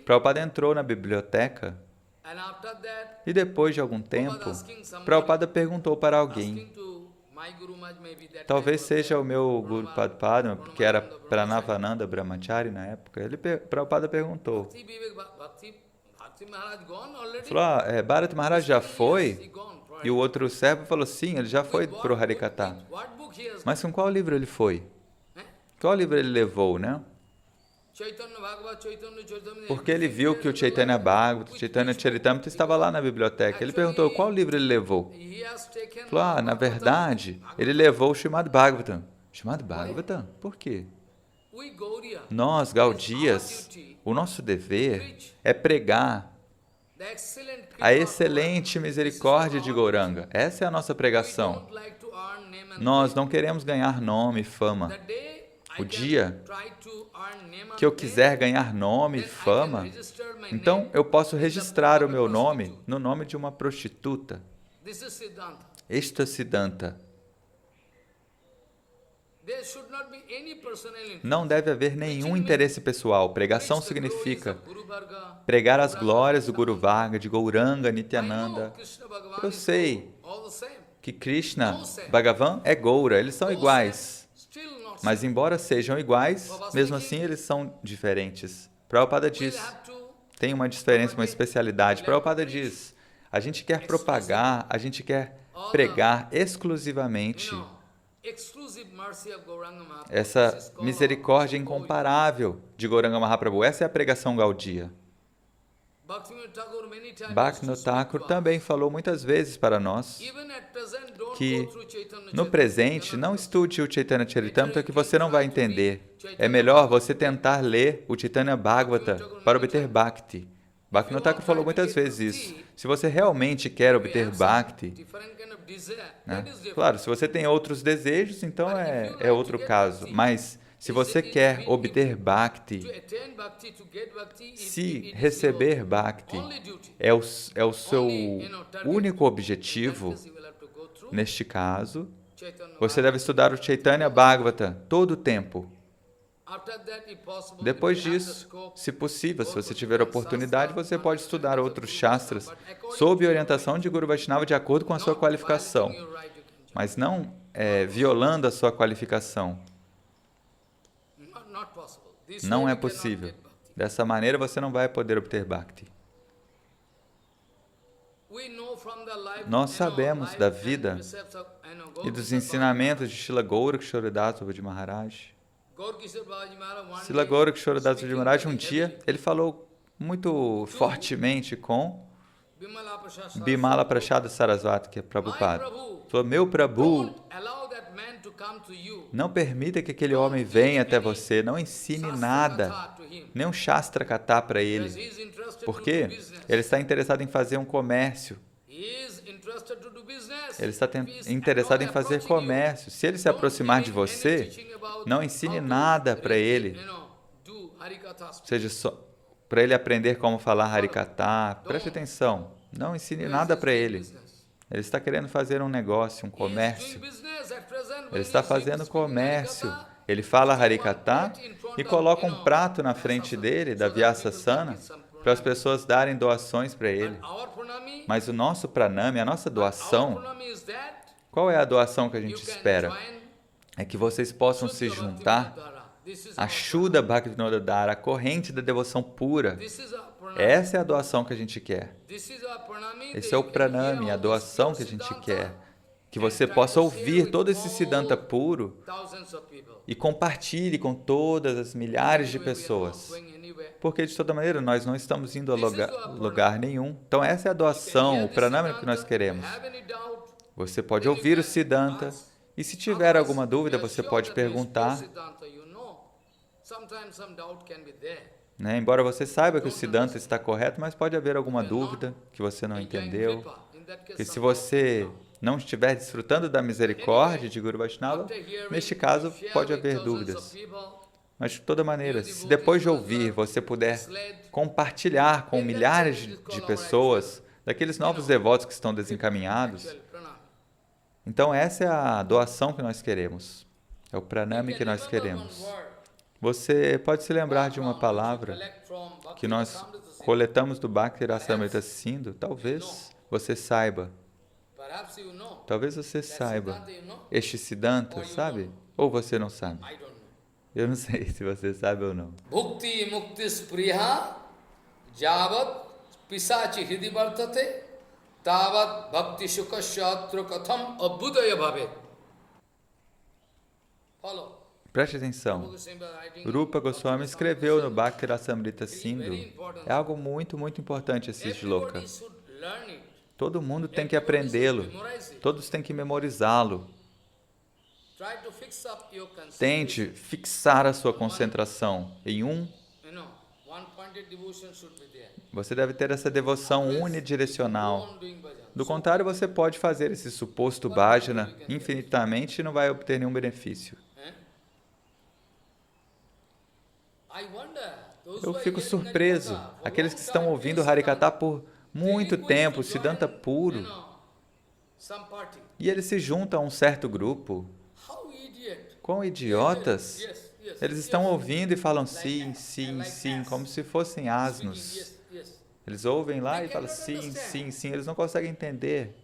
Prabhupada entrou na biblioteca e depois de algum tempo, Prabhupada perguntou para alguém, Talvez seja o meu Guru Padma, que era Pranavananda Brahmachari na época. Prabhupada perguntou. Falou, Bharat Maharaj já foi? E o outro servo falou, sim, ele já foi para o Harikatha. Mas com qual livro ele foi? Qual livro ele levou, né? Porque ele viu que o Chaitanya Bhagavata, o Chaitanya Charitamrita estava lá na biblioteca. Ele perguntou qual livro ele levou. Falou, na verdade, ele levou o Srimad Bhagavatam. Srimad Bhagavatam? Por quê? Nós, Gaudiyas, o nosso dever é pregar a excelente misericórdia de Gauranga. Essa é a nossa pregação. Nós não queremos ganhar nome e fama. O dia que eu quiser ganhar nome e fama, então eu posso registrar o meu nome no nome de uma prostituta. Este é Siddhanta. Não deve haver nenhum interesse pessoal. Pregação significa pregar as glórias do Guru Varga, de Gauranga, Nityananda. Eu sei que Krishna, Bhagavan é Gaura, eles são iguais. Mas embora sejam iguais, mesmo assim eles são diferentes. Prabhupada diz, tem uma diferença, uma especialidade. Prabhupada diz, a gente quer propagar, a gente quer pregar exclusivamente essa misericórdia incomparável de Gauranga Mahaprabhu. Essa é a pregação Gaudiya. Bhaktivinoda Thakur também falou muitas vezes para nós que no presente não estude o Chaitanya Charitamrita que você não vai entender. É melhor você tentar ler o Chaitanya Bhagavata para obter Bhakti. Bhaktivinoda Thakur falou muitas vezes isso. Se você realmente quer obter Bhakti, né? Claro, se você tem outros desejos, então é outro caso. Mas se você quer obter Bhakti, se receber Bhakti é o seu único objetivo, neste caso, você deve estudar o Chaitanya Bhagavata todo o tempo. Depois disso, se possível, se você tiver oportunidade, você pode estudar outros shastras sob orientação de Guru Vaishnava de acordo com a sua qualificação, mas não violando a sua qualificação. Não é possível. Dessa maneira, você não vai poder obter Bhakti. Nós sabemos da vida e dos ensinamentos de Srila Gaura Das Babaji Maharaj. Srila Gaura Das Babaji Maharaj, um dia, ele falou muito fortemente com Bimala Prasada Sarasvati, que é Prabhupada. Falou, meu Prabhu, não permita que aquele homem venha até você, não ensine nada, nem um Shastra Katha para ele. Por quê? Ele está interessado em fazer um comércio. Ele está interessado em fazer comércio. Se ele se aproximar de você, não ensine nada para ele. Seja só para ele aprender como falar Harikatha. Preste atenção, não ensine nada para ele. Ele está querendo fazer um negócio, um comércio. Ele está fazendo comércio. Ele fala Harikatha e coloca um prato na frente dele, da Vyasasana, para as pessoas darem doações para ele. Mas o nosso pranami, a nossa doação, qual é a doação que a gente espera? É que vocês possam se juntar a Shuddha Bhaktivinoda Dhara, a corrente da devoção pura. Essa é a doação que a gente quer. Esse é o pranami, a doação que a gente quer. Que você possa ouvir todo esse Siddhanta puro e compartilhe com todas as milhares de pessoas. Porque, de toda maneira, nós não estamos indo a lugar nenhum. Então, essa é a doação, o pranami que nós queremos. Você pode ouvir o Siddhanta e, se tiver alguma dúvida, você pode perguntar. Né? Embora você saiba que o Siddhanta está correto, mas pode haver alguma dúvida que você não entendeu. Porque se você não estiver desfrutando da misericórdia de Guru Vaishnava, neste caso pode haver dúvidas. Mas, de toda maneira, se depois de ouvir você puder compartilhar com milhares de pessoas, daqueles novos devotos que estão desencaminhados, então essa é a doação que nós queremos. É o pranami que nós queremos. Você pode se lembrar de uma palavra que nós coletamos do Bhakti Rasamrita Sindhu? Talvez você saiba. Talvez você saiba. Este Siddhanta, sabe? Ou você não sabe? Eu não sei se você sabe ou não. Bhukti mukti spriha javat pisachi hidi vartate tavat bhakti shukasya katham abhudaya bhavet. Follow. Preste atenção. Rupa Goswami escreveu no Bhakti Rasamrita Sindhu. É algo muito, muito importante esse shloka. Todo mundo tem que aprendê-lo. Todos têm que memorizá-lo. Tente fixar a sua concentração em um. Você deve ter essa devoção unidirecional. Do contrário, você pode fazer esse suposto bhajana infinitamente e não vai obter nenhum benefício. Eu fico surpreso. Aqueles que estão ouvindo Harikatha por muito tempo, Siddhanta puro, e eles se juntam a um certo grupo. Quão idiotas! Eles estão ouvindo e falam sim, sim, sim, como se fossem asnos. Eles ouvem lá e falam sim, sim, sim. Eles não conseguem entender.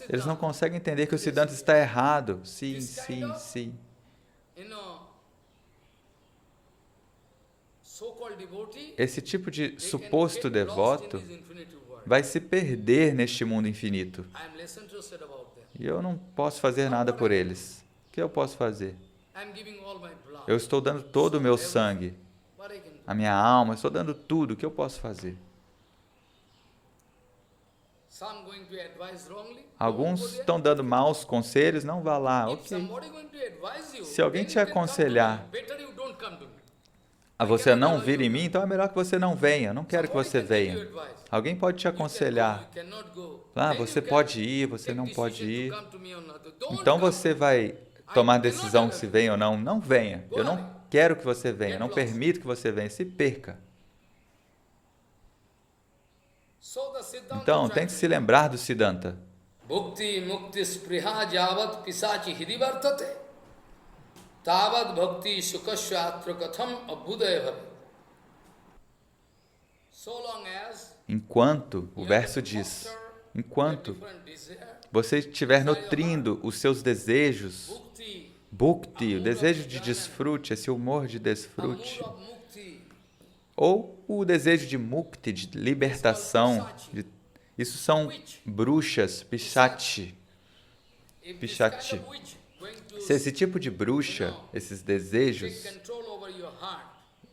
Eles não conseguem entender que o Siddhanta está errado. Sim, sim, sim. Esse tipo de suposto devoto vai se perder neste mundo infinito. E eu não posso fazer nada por eles. O que eu posso fazer? Eu estou dando todo o meu sangue, a minha alma, estou dando tudo. O que eu posso fazer? Alguns estão dando maus conselhos, não vá lá. Ok. Se alguém te aconselhar a você não vir em mim, então é melhor que você não venha. Eu não quero que você venha. Alguém pode te aconselhar. Ah, você pode ir, você não pode ir. Então você vai tomar a decisão se vem ou não. Não venha. Eu não quero que você venha. Não permito que você venha. Se perca. Então, tente se lembrar do Siddhanta. Bhukti mukti spriha javat pisachi hidi vartate tavat bhakti sukasya katham abhudaya bhavet. Enquanto, o verso diz, enquanto você estiver nutrindo os seus desejos, bhukti, o desejo de desfrute, esse humor de desfrute, ou o desejo de mukti, de libertação, isso são bruxas, pichati. Se esse tipo de bruxa, esses desejos,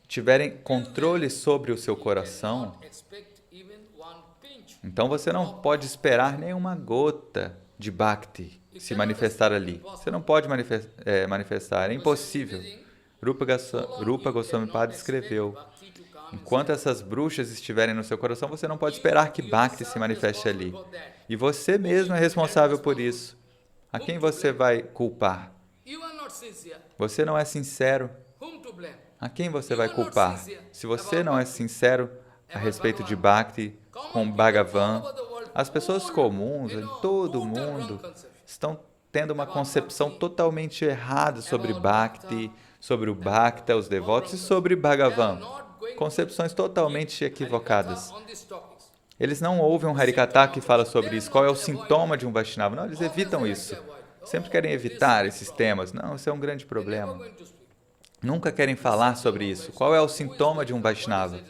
tiverem controle sobre o seu coração, então você não pode esperar nenhuma gota de bhakti se manifestar ali. Você não pode manifestar, é impossível. Rupa Goswami Pada escreveu, enquanto essas bruxas estiverem no seu coração, você não pode esperar que bhakti se manifeste ali. E você mesmo é responsável por isso. A quem você vai culpar? Você não é sincero. A quem você vai culpar? Se você não é sincero a respeito de Bhakti com Bhagavan, as pessoas comuns em todo o mundo estão tendo uma concepção totalmente errada sobre Bhakti, sobre o Bhakta, os devotos, e sobre Bhagavan. Concepções totalmente equivocadas. Eles não ouvem um Harikatha que fala sobre isso. Qual é o sintoma de um Vaishnava? Não, eles evitam isso. Sempre querem evitar esses temas. Não, isso é um grande problema. Nunca querem falar sobre isso. Qual é o sintoma de um Vaishnava?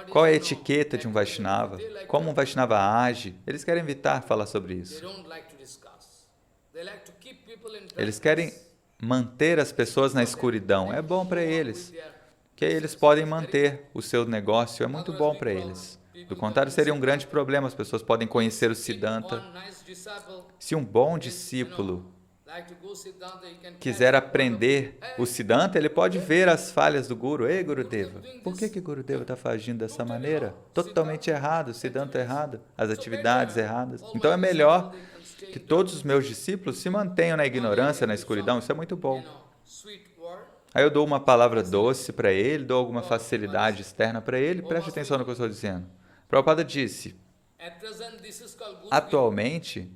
Qual é a etiqueta de um Vaishnava? Como um Vaishnava age? Eles querem evitar falar sobre isso. Eles querem manter as pessoas na escuridão. É bom para eles. Que eles podem manter o seu negócio. É muito bom para eles. Do contrário, seria um grande problema. As pessoas podem conhecer o Siddhanta. Se um bom discípulo quiser aprender o Siddhanta, ele pode ver as falhas do Guru. Ei, Gurudeva, por que Gurudeva está agindo dessa maneira? Totalmente errado, o Siddhanta é errado, as atividades erradas. Então é melhor que todos os meus discípulos se mantenham na ignorância, na escuridão. Isso é muito bom. Aí eu dou uma palavra doce para ele, dou alguma facilidade externa para ele. Preste atenção no que eu estou dizendo. Prabhupada disse, atualmente,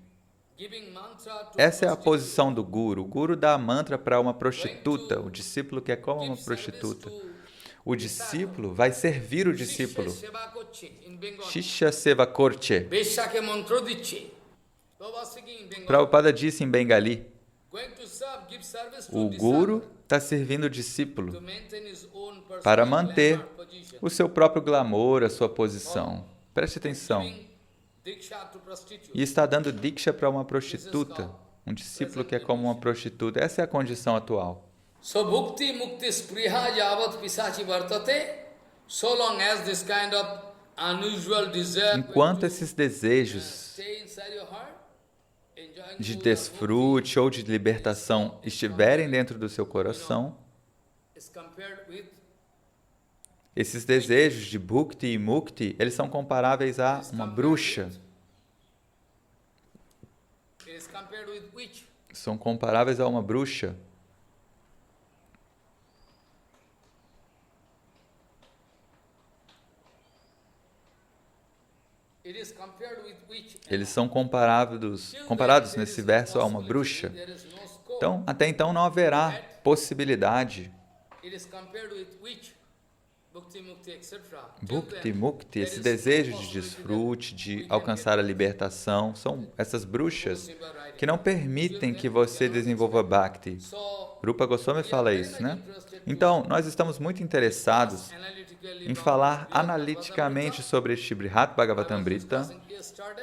essa é a posição do Guru. O Guru dá mantra para uma prostituta, o discípulo que é como uma prostituta. O discípulo vai servir o discípulo. Shishya seva korche. Prabhupada disse em Bengali, o guru está servindo o discípulo para manter o seu próprio glamour, a sua posição. Preste atenção. E está dando diksha para uma prostituta, um discípulo que é como uma prostituta. Essa é a condição atual. So bhukti mukti spriha yavat pisachi vartate, so long as this kind of unusual desire Enquanto esses desejos de desfrute ou de libertação estiverem dentro do seu coração, esses desejos de bhukti e mukti, eles são comparáveis a uma bruxa. São comparáveis a uma bruxa. Eles são comparados nesse verso a uma bruxa. Então, até então não haverá possibilidade. Bhukti, mukti, esse desejo de desfrute, de alcançar a libertação, são essas bruxas que não permitem que você desenvolva bhakti. Rupa Goswami fala isso, né? Então, nós estamos muito interessados em falar analiticamente sobre este Brihat Bhagavatamrita.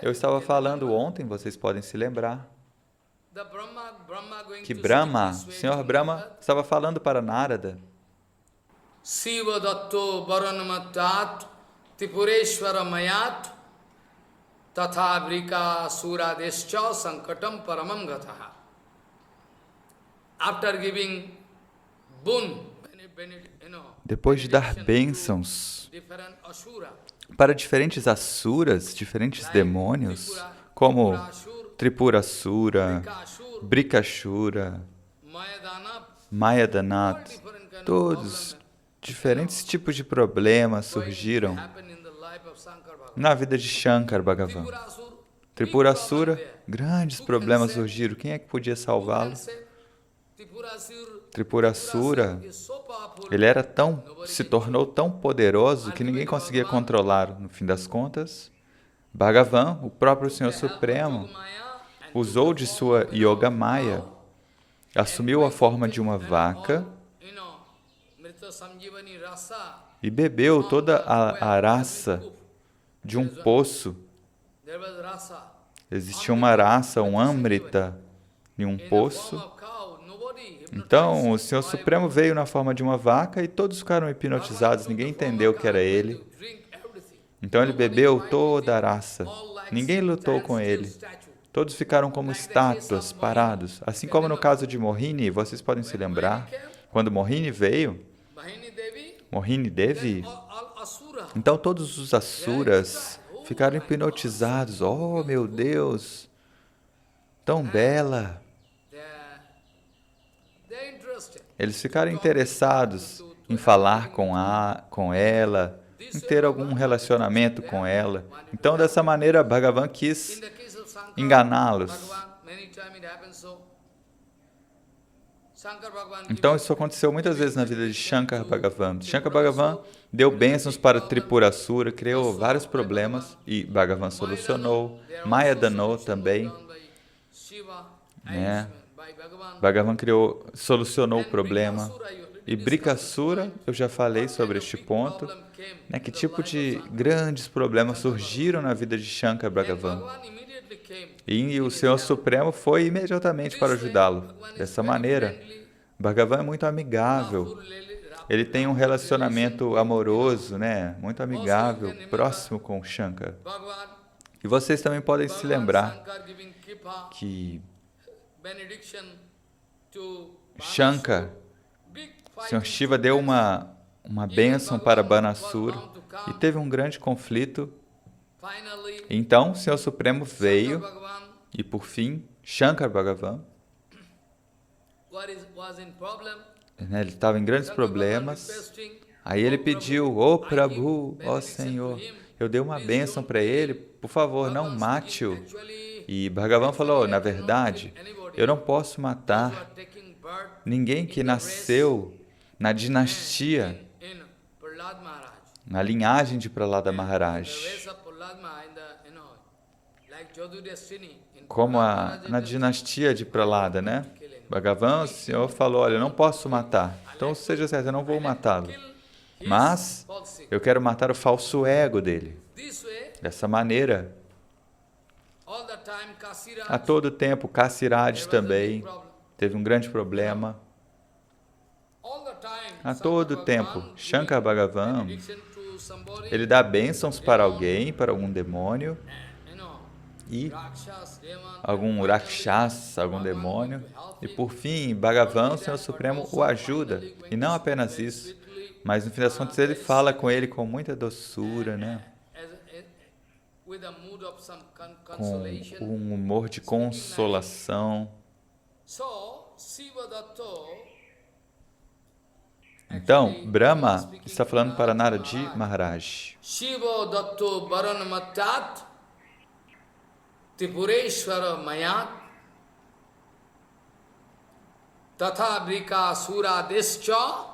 Eu estava falando ontem, vocês podem se lembrar, que Brahma, o Senhor Brahma, estava falando para Narada. Siva datto varanamatat tripureshwara mayat tatha vrika suradescha sankatam paramam gataha. After giving boon, depois de dar bênçãos para diferentes asuras, diferentes demônios, como Tripurasura, Brikashura, Mayadanat, todos diferentes tipos de problemas surgiram na vida de Shankar Bhagavan. Tripurasura, grandes problemas surgiram. Quem é que podia salvá-lo? Tripurasura, ele se tornou tão poderoso que ninguém conseguia controlá-lo. No fim das contas, Bhagavan, o próprio Senhor Supremo, usou de sua Yoga Maya, assumiu a forma de uma vaca e bebeu toda a rasa de um poço. Existia uma rasa, um amrita, em um poço. Então, o Senhor Supremo veio na forma de uma vaca e todos ficaram hipnotizados, ninguém entendeu que era ele. Então, ele bebeu toda a rasa. Ninguém lutou com ele. Todos ficaram como estátuas, parados. Assim como no caso de Mohini, vocês podem se lembrar, quando Mohini veio, Mohini Devi, então todos os asuras ficaram hipnotizados. Oh, meu Deus, tão bela! Eles ficaram interessados em falar com ela, em ter algum relacionamento com ela. Então, dessa maneira, Bhagavan quis enganá-los. Então, isso aconteceu muitas vezes na vida de Shankar Bhagavan. Shankar Bhagavan deu bênçãos para Tripurasura, criou vários problemas e Bhagavan solucionou. Maya danou também, né? Bhagavan solucionou o problema. E Brikasura, eu já falei sobre este ponto, né? Que tipo de grandes problemas surgiram na vida de Shankar Bhagavan. E o Senhor Supremo foi imediatamente para ajudá-lo. Dessa maneira, Bhagavan é muito amigável. Ele tem um relacionamento amoroso, né? Muito amigável, próximo com Shankar. E vocês também podem se lembrar que Shankar, o Senhor Shiva deu uma bênção para Banasura e teve um grande conflito. Então, o Senhor Supremo veio e, por fim, Shankar Bhagavan, né, ele estava em grandes problemas. Aí ele pediu, ó Prabhu, ó Senhor, eu dei uma bênção para ele, por favor, não mate-o. E Bhagavan falou, na verdade, eu não posso matar ninguém que nasceu na dinastia na linhagem de Prahlada Maharaj. Como na dinastia de Prahlada, né? Bhagavan, o Senhor falou, olha, eu não posso matar. Então, seja certo, eu não vou matá-lo. Mas eu quero matar o falso ego dele. Dessa maneira, a todo tempo, Kasiraj também teve um grande problema. A todo tempo, Shankar Bhagavan, ele dá bênçãos para alguém, para algum demônio, e algum Rakshasa, algum demônio, e por fim, Bhagavan, o Senhor Supremo, o ajuda. E não apenas isso, mas no fim das contas ele fala com ele com muita doçura, né? Com um humor de consolação. Então, Brahma está falando para Narad Maharaj. Shiva Datto Varanamatat Tripureshwara Mayat Tatha Brika Suradescha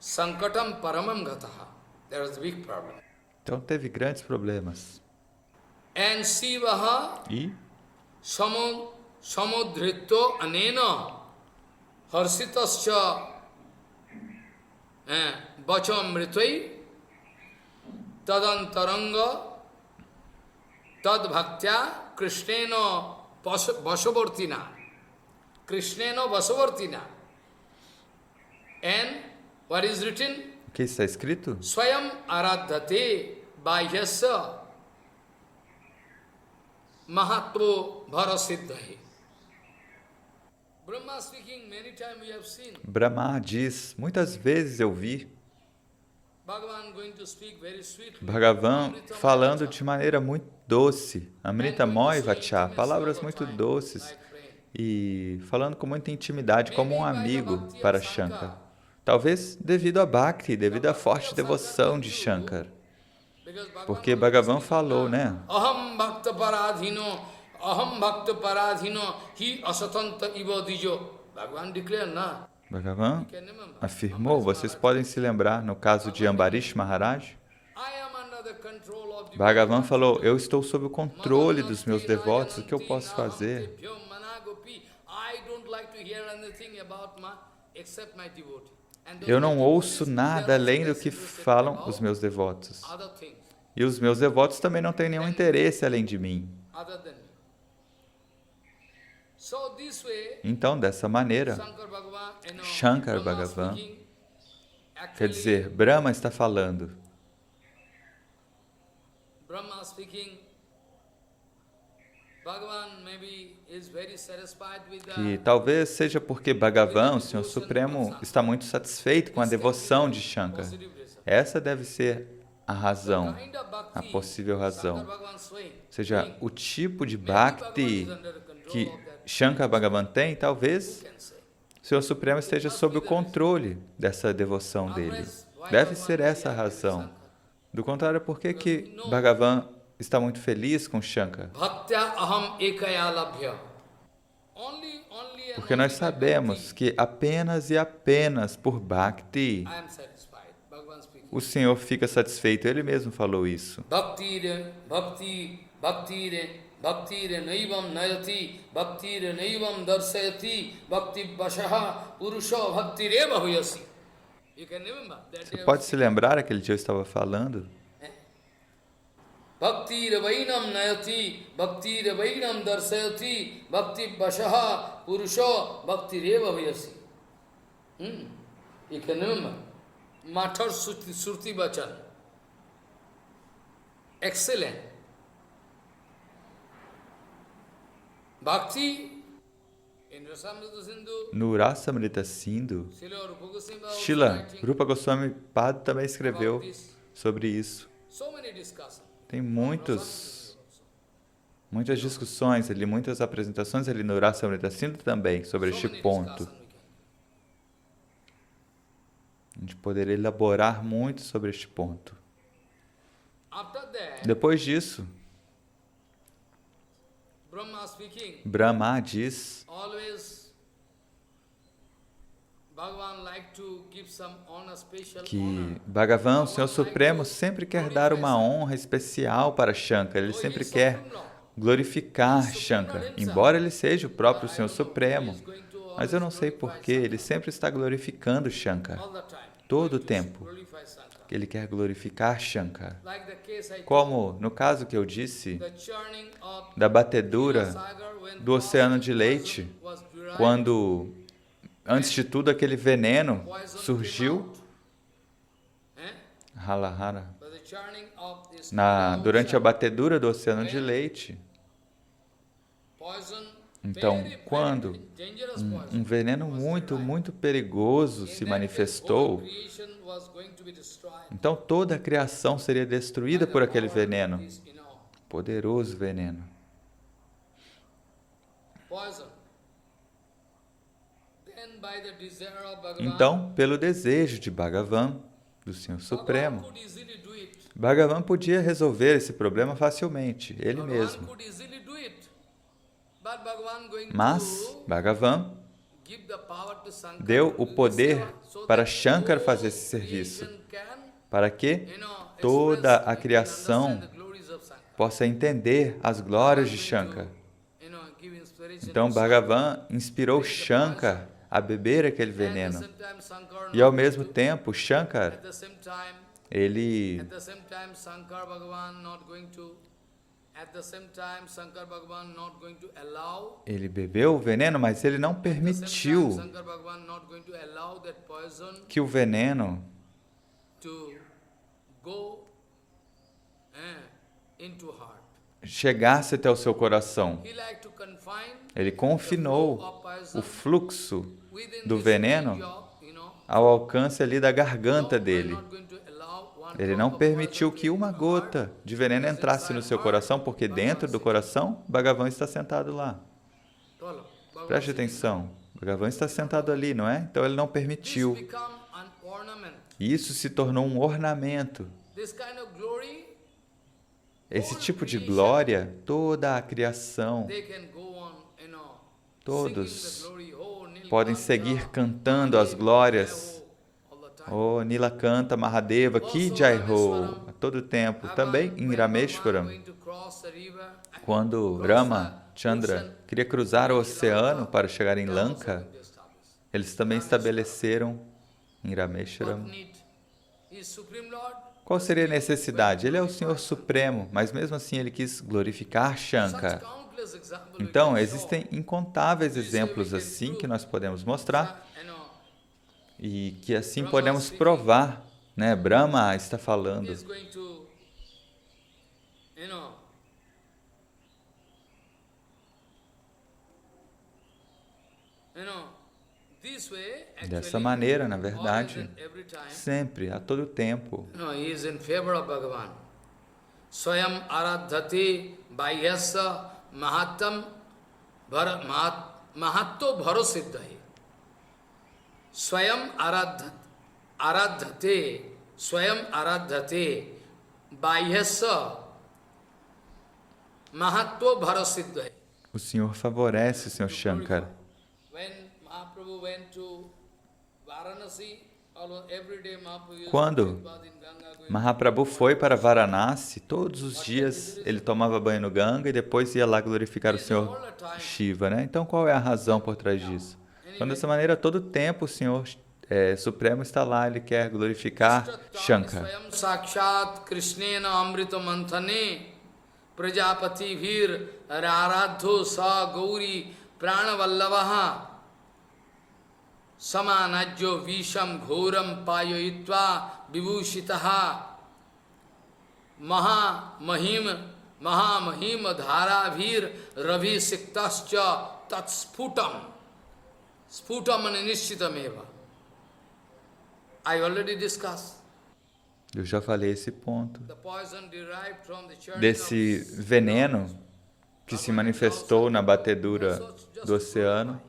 Sankatam Paramam Gataha. There was a big problem. Então teve grandes problemas. And Shivaha E Samudrito Anena Harsitascha Vachamritai Tadantaranga Tadbhaktya Krishnena Vasavartina. Krishnena Vasavartina. And what is written? o que está escrito? Swayam aradhate bhahyasa mahatvo bharasiddhahi. Brahma speaking, many times we have seen. Brahma diz, muitas vezes eu vi Bhagavan going to speak very sweetly. Bhagavan falando de maneira muito doce, Amrita Moy Vacha, palavras muito doces, e falando com muita intimidade, como um amigo para Shankar. Talvez devido a Bhakti, devido à forte devoção de Shankar. Porque Bhagavan falou, né? Aham bhakta paradhino hi asatanta iva dijo. Bhagavan declared, na. Bhagavan afirmou, vocês podem se lembrar, no caso de Ambarish Maharaj, Bhagavan falou, eu estou sob o controle dos meus devotos, o que eu posso fazer? Eu não ouço nada além do que falam os meus devotos. E os meus devotos também não têm nenhum interesse além de mim. Então, dessa maneira, Shankar Bhagavan, quer dizer, Brahma está falando. Que talvez seja porque Bhagavan, o Senhor Supremo, está muito satisfeito com a devoção de Shankar. Essa deve ser a razão, a possível razão. Ou seja, o tipo de Bhakti que Shankar Bhagavan tem, talvez o Senhor Supremo esteja sob o controle dessa devoção dele. Deve ser essa a razão. Do contrário, por que Bhagavan está muito feliz com Shankar? Porque nós sabemos que apenas e apenas por Bhakti o Senhor fica satisfeito. Ele mesmo falou isso. Bhaktire naivam nayati, bhaktire naivam darsayati, bhakti vashaha purusho bhaktireva huyasi. Você pode se lembrar aquele dia eu estava falando? Bhaktire vainam nayati, bhaktire vainam darsayati, bhakti vashaha purusho bhaktireva huyasi. You can remember? Mathar Surti Bachan. Excellent. Bhakti, no Rasamrita Sindhu, Srila Rupa Goswami Pad também escreveu sobre isso. Tem muitas discussões ali, muitas apresentações ali no Rasamrita Sindhu também sobre este ponto. A gente poderia elaborar muito sobre este ponto. Depois disso, Brahma diz, que Bhagavan, o Senhor Supremo, sempre quer dar uma honra especial para Shankara, ele sempre quer glorificar Shankara, embora ele seja o próprio Senhor Supremo. Mas eu não sei porquê, ele sempre está glorificando Shankara, todo o tempo. Ele quer glorificar Shankara. Como no caso que eu disse, da batedura do oceano de leite, quando, antes de tudo, aquele veneno surgiu, Halahara, durante a batedura do oceano de leite. Então, quando um veneno muito perigoso se manifestou, então toda a criação seria destruída por aquele veneno, poderoso veneno. Então, pelo desejo de Bhagavan, do Senhor Supremo, Bhagavan podia resolver esse problema facilmente, ele mesmo. Mas Bhagavan deu o poder para Shankara fazer esse serviço, para que toda a criação possa entender as glórias de Shankara. Então Bhagavan inspirou Shankara a beber aquele veneno. E ao mesmo tempo, Shankara, ele bebeu o veneno, mas ele não permitiu que o veneno chegasse até o seu coração. Ele confinou o fluxo do veneno ao alcance ali da garganta dele. Ele não permitiu que uma gota de veneno entrasse no seu coração, porque dentro do coração, Bhagavan está sentado lá. Preste atenção, Bhagavan está sentado ali, não é? Então ele não permitiu. E isso se tornou um ornamento. Esse tipo de glória, toda a criação, todos podem seguir cantando as glórias. Oh, Nilakanta Mahadeva, Ki Jai Ho, a todo tempo. Também em Rameshwaram, quando Rama Chandra queria cruzar o oceano para chegar em Lanka, eles também estabeleceram em Rameshwaram. Qual seria a necessidade? Ele é o Senhor Supremo, mas mesmo assim ele quis glorificar Shankara. Então, existem incontáveis exemplos assim que nós podemos mostrar e que assim podemos provar, né? Brahma está falando. Dessa maneira, na verdade, sempre, a todo tempo. Swayam aradhate bahyasya mahatam mahatto bharosiddhahi. Swayam aradhate bahyasya mahatto bharosiddhahi. O Senhor favorece o Senhor Shankara. Quando Mahaprabhu foi para Varanasi, todos os dias ele tomava banho no Ganga e depois ia lá glorificar o Senhor Shiva, né? Então, qual é a razão por trás disso? Então, dessa maneira, todo tempo o Senhor Supremo está lá, ele quer glorificar Shankara. Sakshat Krishnena Amrita Manthane Prajapati Vir Raradho Sa Gauri Pranavallavaha Samanajyo Visham Ghoram Payoitva Vibhushitaha Mahamahim Dharavir Ravi Siktascha Tatsputam Sputam Anishitameva. I already discussed. Eu já falei esse ponto. Desse veneno que se manifestou na batedura do oceano.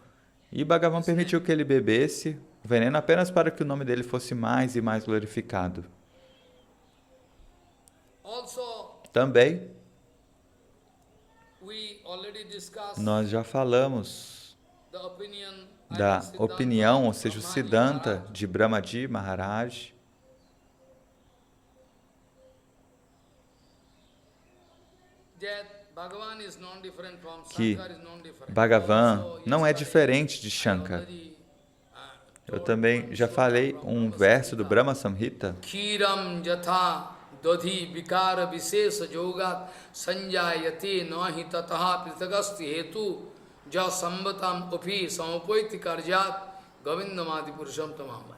E Bhagavan permitiu que ele bebesse o veneno apenas para que o nome dele fosse mais e mais glorificado. Também, nós já falamos da opinião, ou seja, o Siddhanta de Brahmaji Maharaj, que Bhagavan não é diferente de Shankar. Eu também já falei um verso do Brahma Samhita, Kiram jatha dodhi vikara visesa yogat sanjayate nahi tataha pritagasti hetu ja sambatam upi samapoiti karjat govindamadi purusham tamamai.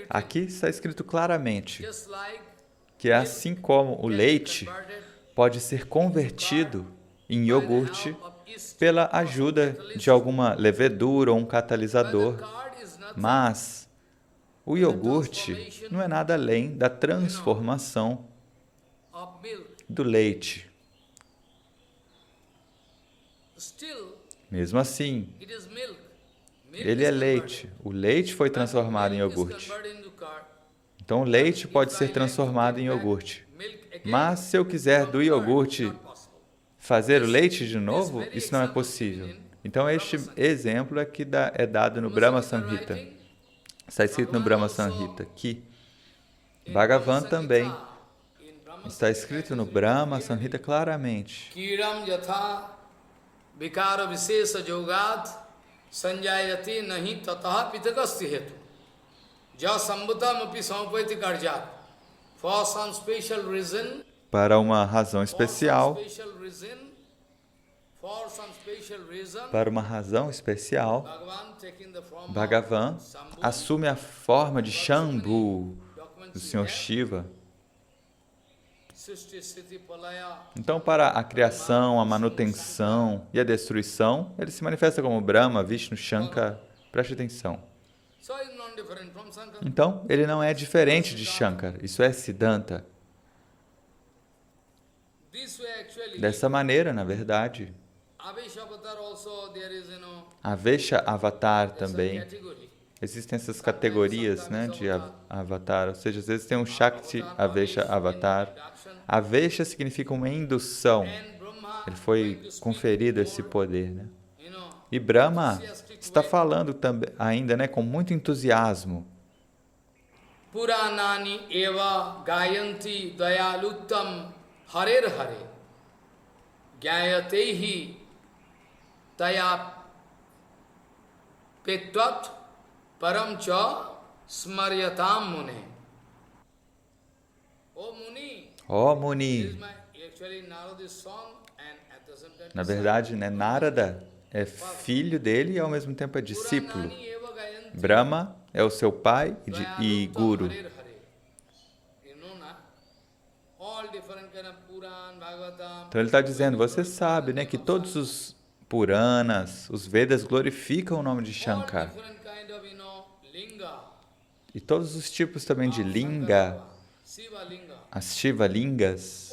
aqui está escrito claramente Just like que assim como o leite pode ser convertido em iogurte pela ajuda de alguma levedura ou um catalisador, mas o iogurte não é nada além da transformação of milk, do leite. still Mesmo assim, it is milk. Milk ele is é leite. O leite foi transformado em milk is iogurte. converted into curd. Então, o leite pode ser transformado em iogurte. Mas, se eu quiser do iogurte fazer o leite de novo, isso não é possível. Então, este exemplo é que é dado no Brahma Samhita. Está escrito no Brahma Samhita que Bhagavan também está escrito no Brahma Samhita claramente. Kiram yatha vikara visesa yogat sanjayati nahi tataha pitagasti hetu ja sambutam api samapaiti karjat. For some special reason, Para uma razão especial, para uma razão especial, Bhagavan assume a forma de Shambhu, do Senhor Shiva. Então, para a criação, a manutenção e a destruição, ele se manifesta como Brahma, Vishnu, Shankar. Preste atenção. Então, ele não é diferente de Shankar. Isso é Siddhanta. Dessa maneira, na verdade, Avesha Avatar também. Existem essas categorias, né, de avatar, ou seja, às vezes tem um Shakti Avesha Avatar. Avesha significa uma indução. Ele foi conferido esse poder, né? E Brahma está falando também ainda, né, com muito entusiasmo. Puranani eva gayanti dayalutam harer hare gayatehi taya petvat param cha smaryatam mune. Ó Muni, na verdade, né, Narada é filho dele e ao mesmo tempo é discípulo. Brahma é o seu pai e guru. Então ele está dizendo, você sabe, né, que todos os Puranas, os Vedas glorificam o nome de Shankar. E todos os tipos também de Linga, as Shiva Lingas,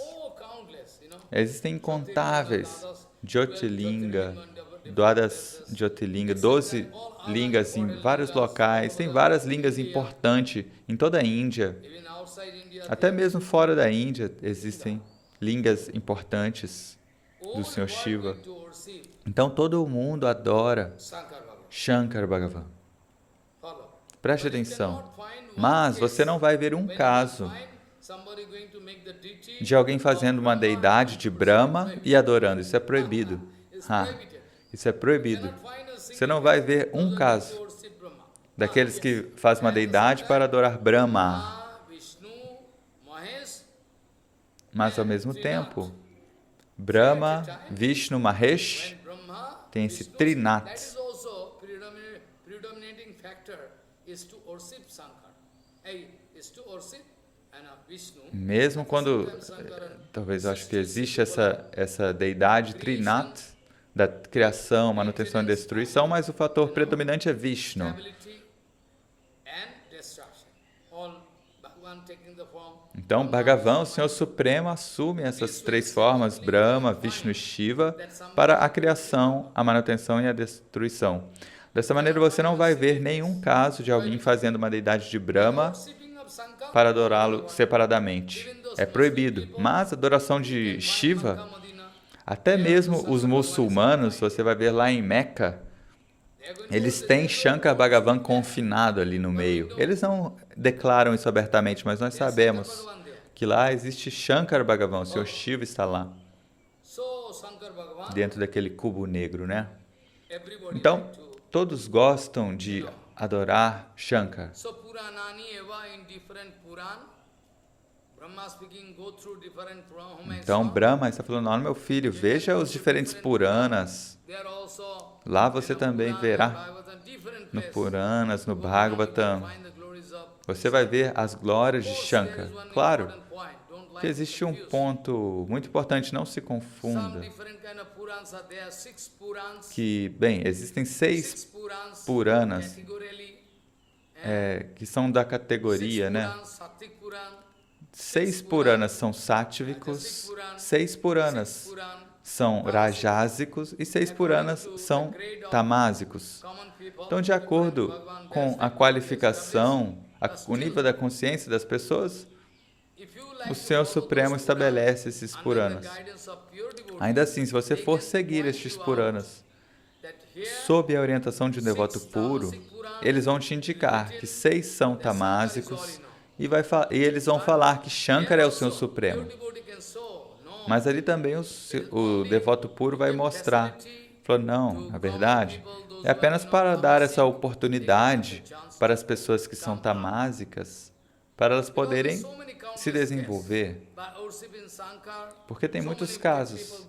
existem incontáveis. Jyotilinga, Dwadas Jyotilinga, 12 lingas em vários locais, tem várias lingas importantes em toda a Índia. Até mesmo fora da Índia existem lingas importantes do Senhor Shiva. Então todo mundo adora Shankar Bhagavan. Preste atenção. Mas você não vai ver um caso de alguém fazendo uma deidade de Brahma e adorando. Isso é proibido. Isso é proibido. Você não vai ver um caso daqueles que fazem uma deidade para adorar Brahma. Mas, ao mesmo tempo, Brahma, Vishnu, Mahesh tem esse Trinat. Mesmo quando, talvez eu acho que existe essa deidade Trinat, da criação, manutenção e destruição, mas o fator predominante é Vishnu. Então, Bhagavan, o Senhor Supremo, assume essas três formas, Brahma, Vishnu e Shiva, para a criação, a manutenção e a destruição. Dessa maneira, você não vai ver nenhum caso de alguém fazendo uma deidade de Brahma para adorá-lo separadamente. É proibido. Mas a adoração de Shiva, até mesmo os muçulmanos, você vai ver lá em Meca, Eles têm Shankar Bhagavan confinado ali no meio. Eles não declaram isso abertamente, mas nós sabemos que lá existe Shankar Bhagavan, o Senhor Shiva está lá, dentro daquele cubo negro, né? Então, todos gostam de adorar Shankar. Então, Brahma está falando, olha meu filho, veja os diferentes Puranas. Lá você também verá, no Puranas, no Bhagavatam, você vai ver as glórias de Shankar. Claro que existe um ponto muito importante, não se confunda, que, bem, existem 6 Puranas que são da categoria, né? 6 Puranas são sáttvicos, 6 Puranas são rajásicos e 6 Puranas são tamásicos. Então, de acordo com a qualificação, o nível da consciência das pessoas, o Senhor Supremo estabelece esses Puranas. Ainda assim, se você for seguir estes Puranas sob a orientação de um devoto puro, eles vão te indicar que 6 são tamásicos e eles vão falar que Shankar é o Senhor Supremo. Mas ali também o devoto puro vai mostrar, falou, não, na verdade, é apenas para dar essa oportunidade para as pessoas que são tamásicas, para elas poderem se desenvolver. Porque tem muitos casos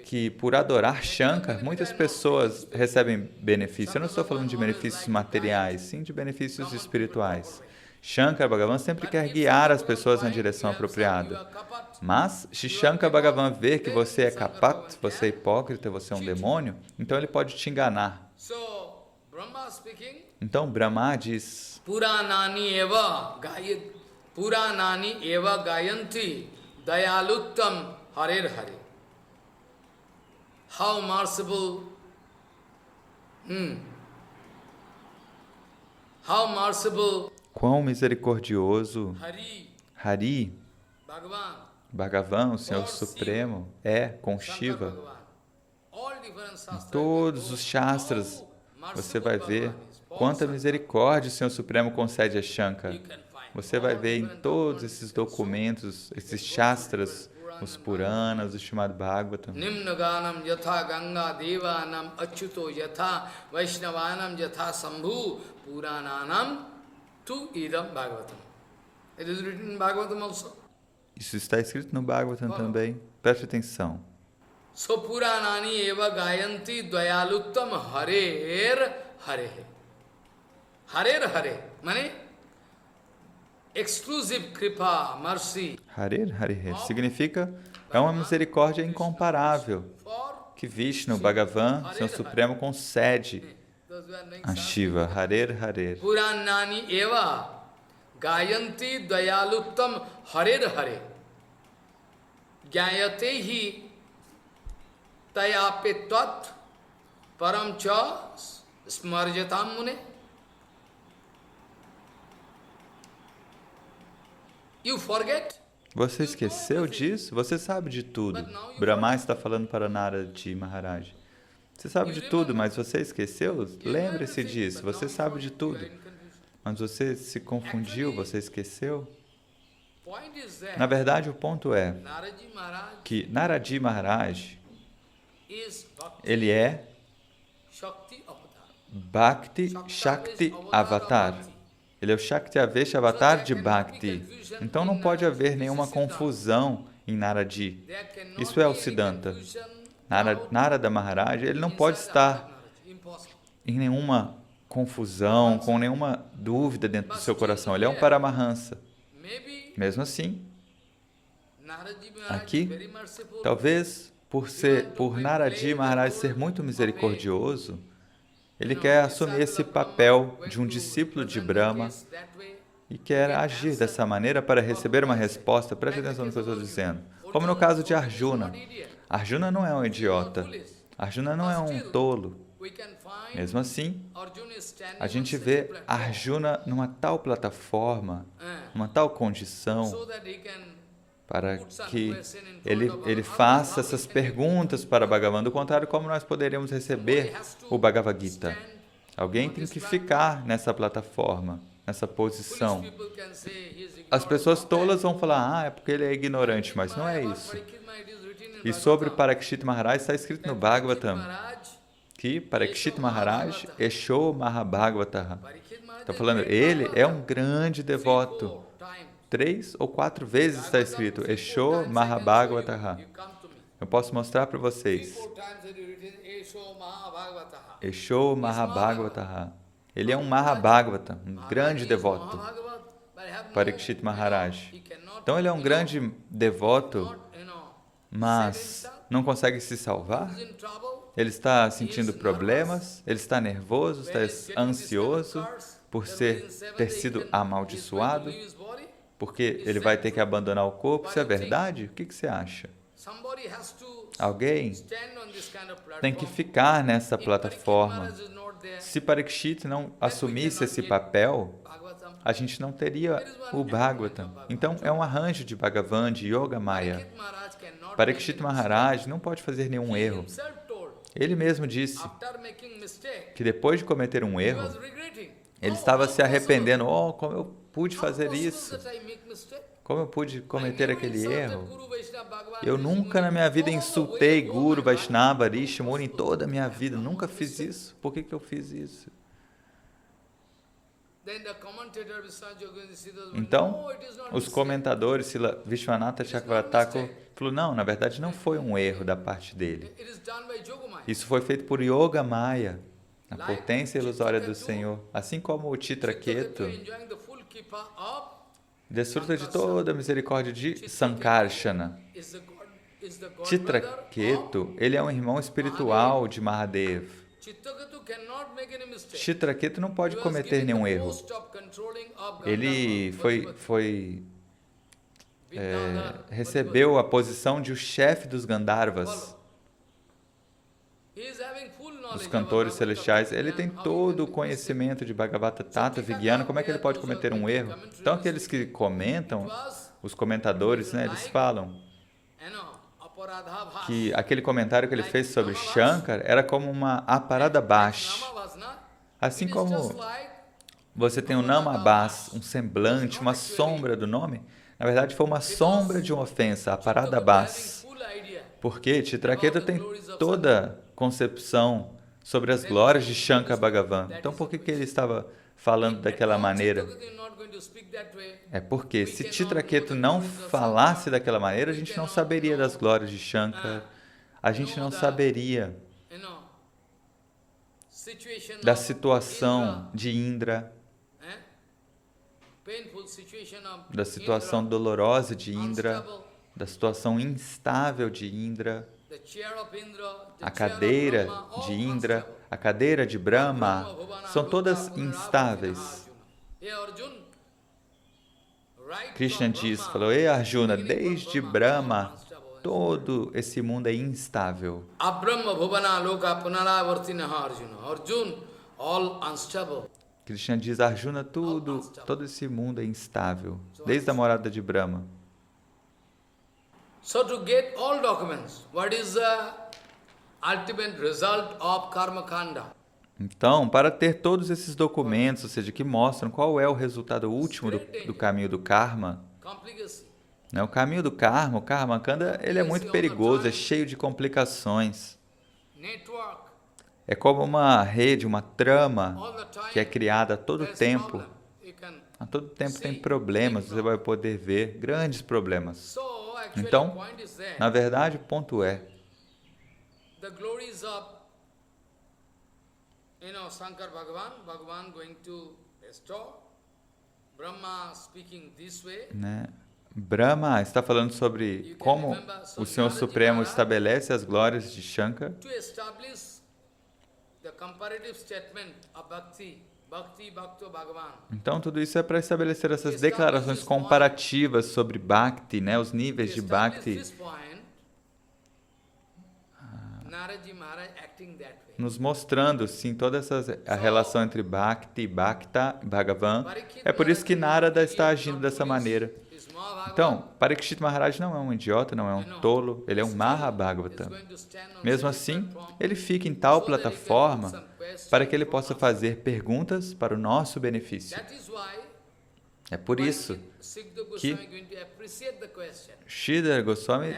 que, por adorar Shankar, muitas pessoas recebem benefícios. Eu não estou falando de benefícios materiais, sim de benefícios espirituais. Shankar Bhagavan sempre quer guiar as pessoas na direção apropriada. Mas, se Shankar Bhagavan ver que você é kapat, você é hipócrita, você é um demônio, então ele pode te enganar. Então, Brahma diz, Puranani eva gayanti dayaluttam harer hare. How merciful, how merciful quão misericordioso Hari, Bhagavan, Bhagavan, o Senhor Supremo, é com Shiva. Em todos os Shastras, você vai ver quanta misericórdia o Senhor Supremo concede a Shankar. Você vai ver em todos esses documentos, esses Shastras, os Puranas, o Srimad Bhagavatam. Nimnaganam yatha ganga devanam achyuto yatha vaishnavanam yatha sambhu purananam tu idam Bhagavatam. It is written in Bhagavatam also. Isso está escrito no Bhagavatam também. Preste atenção. So puranani eva gayanti dayaluttam harer hare. Harer hare, mane exclusive kripa, mercy. Harer Hare significa é uma misericórdia incomparável que Vishnu, Bhagavan, Senhor Supremo, concede a Shiva. Harer Harer. Puranani eva gayanti dayaluttam harer hare. Gyayate hi tayapetvat param cha smarjatam mune. You forget? Você esqueceu disso? Você sabe de tudo. Brahma está falando para Narada Maharaj. Você sabe de tudo, mas você esqueceu? Lembre-se disso. Você sabe de tudo. Mas você se confundiu, você esqueceu? Na verdade, o ponto é que Narada Maharaj, ele é Bhakti Shakti Avatar. Ele é o Shakti Avesha Avatar de Bhakti. Então não pode haver nenhuma confusão em Naradi. Isso é o Siddhanta. Narada Maharaj, ele não pode estar em nenhuma confusão, com nenhuma dúvida dentro do seu coração. Ele é um Paramahansa. Mesmo assim, aqui, talvez por Narada Maharaj ser muito misericordioso, ele quer assumir esse papel de um discípulo de Brahma e quer agir dessa maneira para receber uma resposta. Preste atenção no que eu estou dizendo. Como no caso de Arjuna. Arjuna não é um idiota. Arjuna não é um tolo. Mesmo assim, a gente vê Arjuna numa tal plataforma, numa tal condição, para que ele faça essas perguntas para Bhagavan. Do contrário, como nós poderemos receber o Bhagavad Gita? Alguém tem que ficar nessa plataforma, nessa posição. As pessoas tolas vão falar, é porque ele é ignorante, mas não é isso. E sobre Parikshit Maharaj está escrito no Bhagavatam que Parikshit Maharaj Esho Mahabhagavataha. Está falando, ele é um grande devoto. 3 ou 4 vezes está escrito Esho Mahabhagavataha. Eu posso mostrar para vocês. Esho Mahabhagavataha. Ele é um Mahabhagavata, um grande devoto. Parikshit Maharaj. Então ele é um grande devoto, mas não consegue se salvar? Ele está sentindo problemas, ele está nervoso, está ansioso por ter sido amaldiçoado, porque ele vai ter que abandonar o corpo. Isso é verdade? O que você acha? Alguém tem que ficar nessa plataforma. Se Parikshit não assumisse esse papel, a gente não teria o Bhagavatam. Então, é um arranjo de Bhagavan, de Yoga Maya. Parikshit Maharaj não pode fazer nenhum erro. Ele mesmo disse que depois de cometer um erro, ele estava se arrependendo. Como eu pude fazer isso? Como eu pude cometer aquele erro? Eu nunca na minha vida insultei Guru, Vaishnava, Rishi, Muni, em toda a minha vida. Nunca fiz isso. Por que eu fiz isso? Então, os comentadores, Srila Vishwanatha Chakravartaka, falou, não, na verdade não foi um erro da parte dele. Isso foi feito por Yoga Maya, a potência ilusória do Senhor. Assim como o Chitraketu desfruta de toda a misericórdia de Sankarsana. Chitraketu, ele é um irmão espiritual de Mahadev. Chitraketu não pode cometer nenhum erro. Ele recebeu a posição de o chefe dos Gandharvas, dos cantores celestiais. Ele tem todo o conhecimento de Bhagavata Tata Vigyana. Como é que ele pode cometer um erro? Então, aqueles que comentam, os comentadores, né, eles falam que aquele comentário que ele fez sobre Shankar era como uma aparadabhash. Assim como você tem um namabhas, um semblante, uma sombra do nome, na verdade foi uma sombra de uma ofensa, aparadabhas. Porque Chitraketu tem toda concepção sobre as glórias de Shankar Bhagavan. Então, por que ele estava falando daquela maneira? É porque se Chitraketu não falasse daquela maneira, a gente não saberia das glórias de Shankar, a gente não saberia da situação de Indra, da situação dolorosa de Indra, da situação instável de Indra, a cadeira de Indra, a cadeira de Brahma, são todas instáveis. Krishna diz, falou, Ei Arjuna, desde Brahma, todo esse mundo é instável. Krishna diz, Arjuna, todo esse mundo é instável, desde a morada de Brahma. So to get all documents, what is the ultimate result of karma kanda? Então, para ter todos esses documentos, ou seja, que mostram qual é o resultado último do caminho do karma, né? O caminho do karma, o karma kanda, ele é muito perigoso, é cheio de complicações. É como uma rede, uma trama que é criada a todo tempo. A todo tempo tem problemas, você vai poder ver grandes problemas. Então, na verdade, o ponto é Shankar Bhagavan going to restore, Brahma speaking this way. Né? Brahma está falando sobre como o Senhor Supremo estabelece as glórias de Shankar. To establish the comparative statement of Bhakti, Bhakti Bhagavan. Então, tudo isso é para estabelecer essas declarações comparativas sobre Bhakti, né? Os níveis de Bhakti. Nos mostrando, sim, toda a relação entre Bhakti, Bhakta, Bhagavan. É por isso que Narada está agindo dessa maneira. Então, Parikshit Maharaj não é um idiota, não é um tolo, ele é um Mahabhagavata. Mesmo assim, ele fica em tal plataforma para que ele possa fazer perguntas para o nosso benefício. É por isso que Sridhar Goswami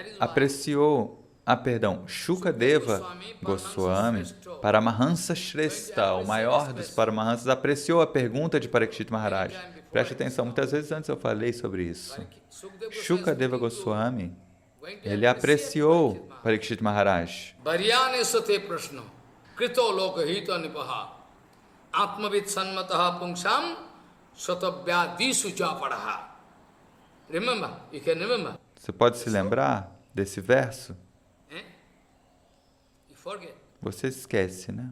Shukadeva Goswami, Paramahansa Shrestha, o maior dos Paramahansas, apreciou a pergunta de Parikshit Maharaj. Preste atenção, muitas vezes antes eu falei sobre isso. Shukadeva Goswami, ele apreciou Parikshit Maharaj. Você pode se lembrar desse verso? Você esquece, né?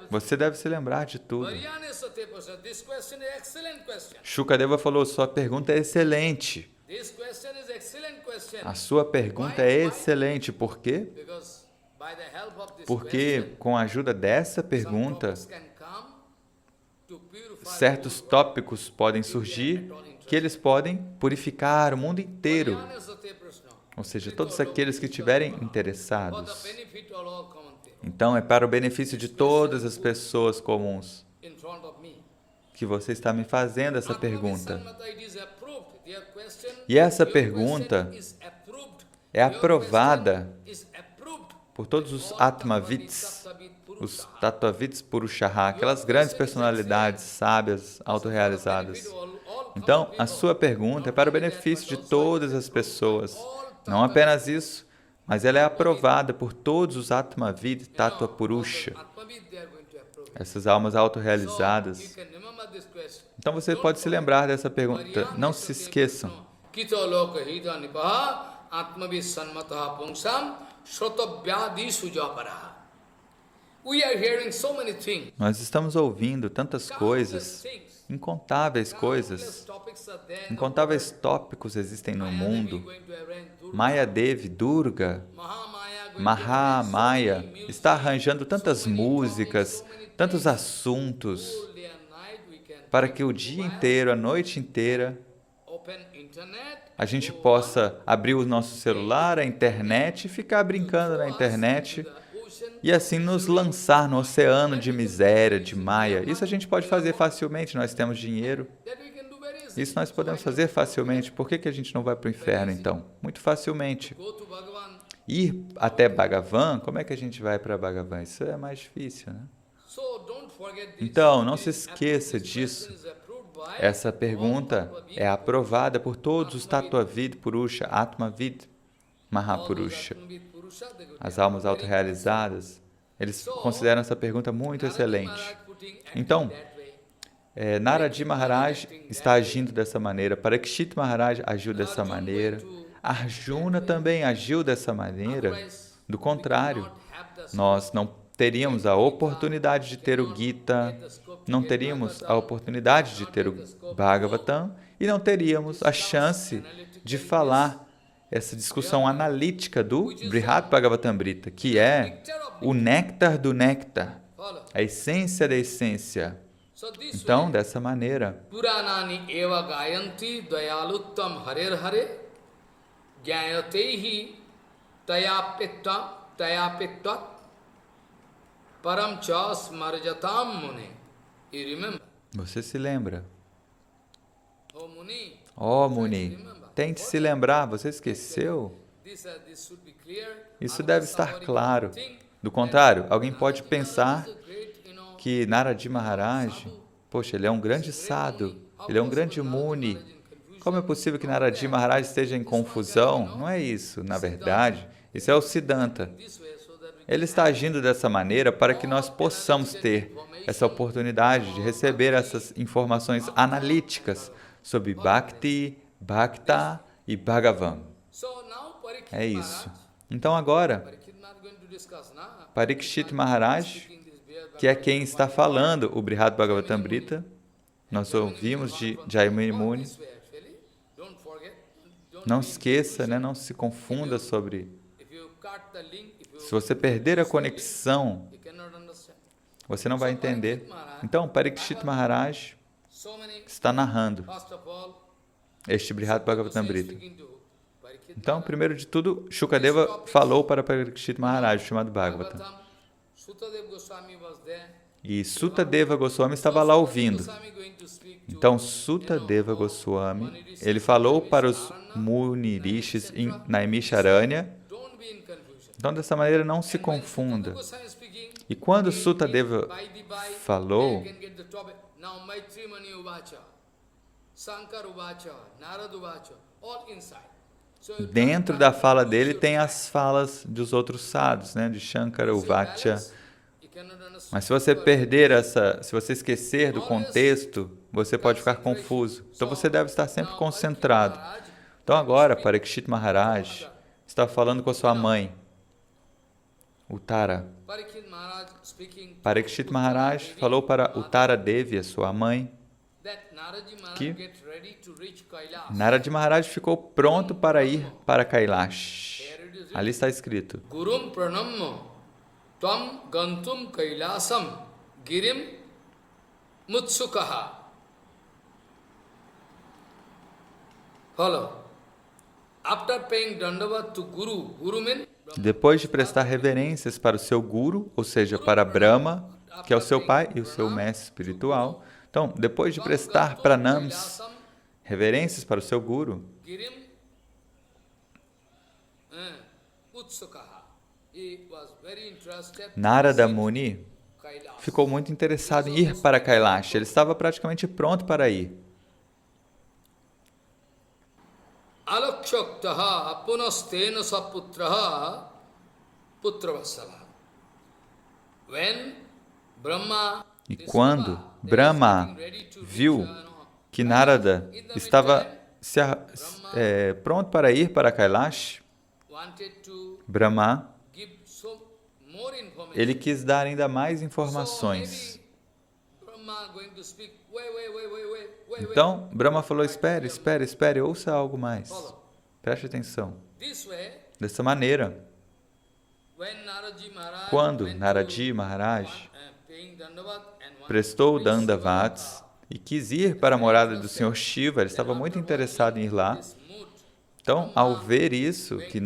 Você deve se lembrar de tudo. Shukadeva falou, sua pergunta é excelente. A sua pergunta é excelente. Por quê? Porque com a ajuda dessa pergunta, certos tópicos podem surgir que eles podem purificar o mundo inteiro. Ou seja, todos aqueles que estiverem interessados. Então, é para o benefício de todas as pessoas comuns que você está me fazendo essa pergunta. E essa pergunta é aprovada por todos os Atmavits, os Tattvavits Purushaha, aquelas grandes personalidades sábias, autorrealizadas. Então, a sua pergunta é para o benefício de todas as pessoas. Não apenas isso, mas ela é aprovada por todos os Atmavid Tattva Purusha, essas almas autorrealizadas. Então você pode se lembrar dessa pergunta. Não se esqueçam. Nós estamos ouvindo tantas coisas, incontáveis tópicos existem no mundo. Maya Devi, Durga, Mahamaya está arranjando tantas músicas, tantos assuntos, para que o dia inteiro, a noite inteira, a gente possa abrir o nosso celular, a internet, e ficar brincando na internet, e assim nos lançar no oceano de miséria, de Maya. Isso a gente pode fazer facilmente, nós temos dinheiro. Isso nós podemos fazer facilmente. Por que a gente não vai para o inferno, então? Muito facilmente. Ir até Bhagavan, como é que a gente vai para Bhagavan? Isso é mais difícil, né? Então, não se esqueça disso. Essa pergunta é aprovada por todos os Tattvavid Purusha, Atmavid Mahapurusha. As almas autorrealizadas, eles consideram essa pergunta muito excelente. Então, Narad Maharaj está agindo dessa maneira, Parikshit Maharaj agiu dessa maneira, Arjuna também agiu dessa maneira. Do contrário, nós não teríamos a oportunidade de ter o Gita, não teríamos a oportunidade de ter o Bhagavatam e não teríamos a chance de falar essa discussão analítica do Brihad Bhagavatamrita, que é o néctar do néctar, a essência da essência. Então, dessa maneira, Puranani eva gayanti dayaluttam harer hare gyayatehi tayapettat param chas marjatam mune. You remember? Você se lembra? Oh Muni, tente se lembrar, você esqueceu? Isso deve estar claro. Do contrário, alguém pode pensar que Narad Maharaj, poxa, ele é um grande sadhu, ele é um grande Muni. Como é possível que Narad Maharaj esteja em confusão? Não é isso, na verdade, isso é o Siddhanta. Ele está agindo dessa maneira para que nós possamos ter essa oportunidade de receber essas informações analíticas sobre Bhakti, Bhakta e Bhagavan. É isso. Então agora, Parikshit Maharaj, que é quem está falando o Brihad Bhagavatamrita, nós ouvimos de Jayamuni Muni. Não esqueça, né? Não se confunda sobre... Se você perder a conexão, você não vai entender. Então, Parikshit Maharaj está narrando. este Brihad Bhagavatamrita. Então, primeiro de tudo, Shukadeva falou para Parikshit Maharaj, chamado Bhagavatam. E Sutadeva Goswami estava lá ouvindo. Então, Sutadeva Goswami, ele falou para os Muni Rishis em Naimisharanya. Então, dessa maneira, não se confunda. E quando Sutadeva falou, dentro da fala dele tem as falas dos outros sadhus, né? De Shankara, Uvacha. Mas se você se você esquecer do contexto, você pode ficar confuso. Então você deve estar sempre concentrado. Então agora, Parikshit Maharaj está falando com a sua mãe, Uttara. Parikshit Maharaj falou para Uttara Devi, a sua mãe, que Narad Maharaj ficou pronto para ir para Kailash. Ali está escrito: Gurum pranammo tvam gantum kailasam girim mutsukaha. Follow. After paying dandavat to Guru means depois de prestar reverências para o seu Guru, ou seja, para Brahma, que é o seu pai e o seu mestre espiritual. Então, depois de prestar pranams, reverências para o seu Guru, Narada Muni ficou muito interessado em ir para Kailash. Ele estava praticamente pronto para ir. Alakshaktaha punastena saputraha putravasala. E quando Brahma viu que Narada estava pronto para ir para Kailash, Brahma, ele quis dar ainda mais informações. Então, Brahma falou: espere, ouça algo mais. Preste atenção. Dessa maneira, quando Naradji Maharaj prestou Dandavats e quis ir para a morada do Senhor Shiva, ele estava muito interessado em ir lá. Então, ao ver isso, que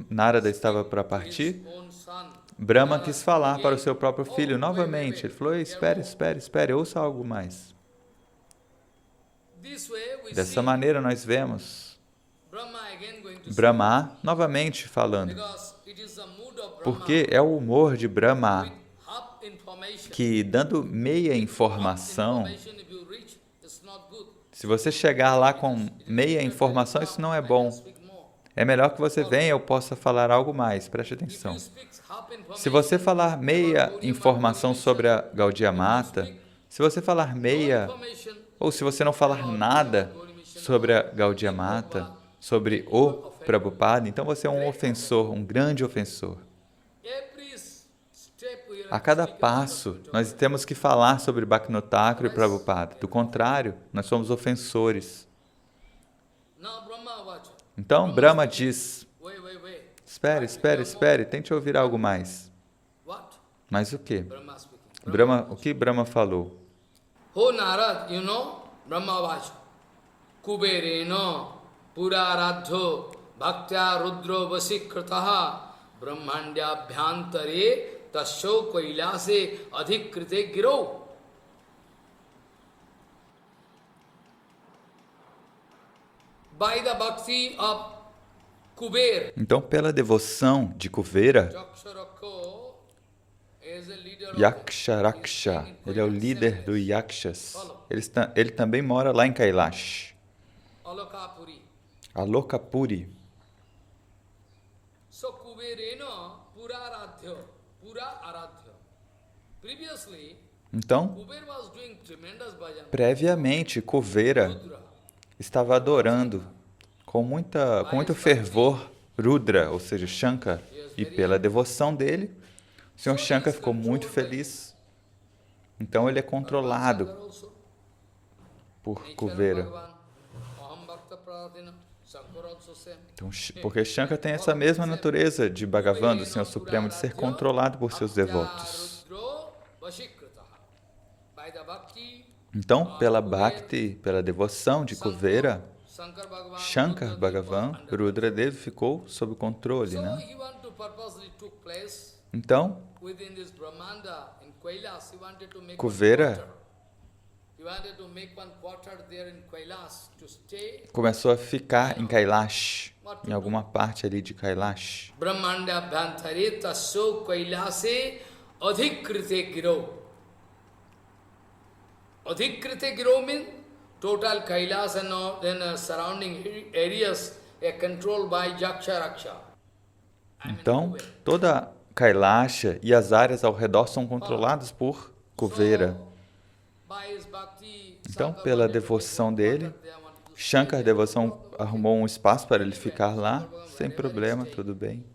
Narada estava para partir, Brahma quis falar para o seu próprio filho novamente. Ele falou: espere, ouça algo mais. Dessa maneira nós vemos Brahma novamente falando, porque é o humor de Brahma que, dando meia informação, se você chegar lá com meia informação, isso não é bom. É melhor que você venha, eu possa falar algo mais. Preste atenção. Se você falar meia informação sobre a Gaudiya Mata, se você falar meia, ou se você não falar nada sobre a Gaudiya Mata, sobre o Prabhupada, então você é um ofensor, um grande ofensor. A cada passo, nós temos que falar sobre Bhaktivinoda Thakur e Prabhupada. Do contrário, nós somos ofensores. Então, Brahma diz: espere, tente ouvir algo mais. Mas o quê? O que Brahma falou? Oh Narad, you know, Brahma Vacha. Kubereno puraradho bhaktya rudro vasikrataha brahmandya bhyantare tasho kailase adhikrite giro. By the bhakti of Kuber. Então, pela devoção de Kuvera, Yaksharaksha, ele é o líder dos Yakshas. Ele também mora lá em Kailash. Alokapuri. Então, previamente, Kuvera estava adorando com muito fervor Rudra, ou seja, Shankar, e pela devoção dele, o Sr. Shankar ficou muito feliz. Então ele é controlado por Kuvera. Então, porque Shankar tem essa mesma natureza de Bhagavan, do Senhor Supremo, de ser controlado por seus devotos. Então, pela Bhakti, pela devoção de Kuvera, Shankar Bhagavan, Rudradev ficou sob controle, So né? he wanted to purposely took place Então, within this Brahmanda in Kailas. He wanted to make one Kuvera quarter. He wanted to make one quarter there in Kailas to stay. começou a ficar em Kailash, em alguma parte ali de Kailash. Brahmanda Bhantare Tasyo Kailase Adhikrite Giro. Adhikrite Giro means total Kailas and all, then surrounding areas are controlled by Jaksha Raksha. Então, toda Kailasha e as áreas ao redor são controladas por Kuvera. Então, pela devoção dele, Shankar Devoção arrumou um espaço para ele ficar lá, sem problema, tudo bem.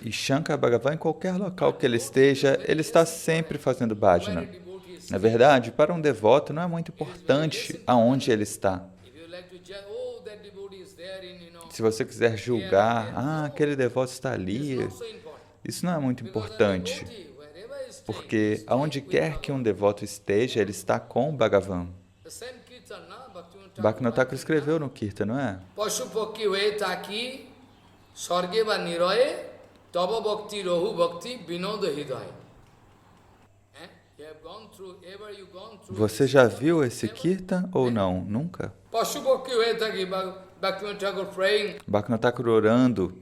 E Shankar Bhagavan, em qualquer local que ele esteja, ele está sempre fazendo bhajana. Na verdade, para um devoto não é muito importante aonde ele está. Se você quiser julgar, aquele devoto está ali, isso não é muito importante, porque aonde quer que um devoto esteja, ele está com o Bhagavan. Bhaktivinoda Thakur escreveu no Kirtan, não é? Pashupakki hoye taki sarge va niroye tava bhakti rahu bhakti vinoda hidaya. Você já viu esse Kirtan ou não? Nunca? Pashupakki hoye taki Bhaktivinoda Thakur praying. Bhaktivinoda Thakur orando.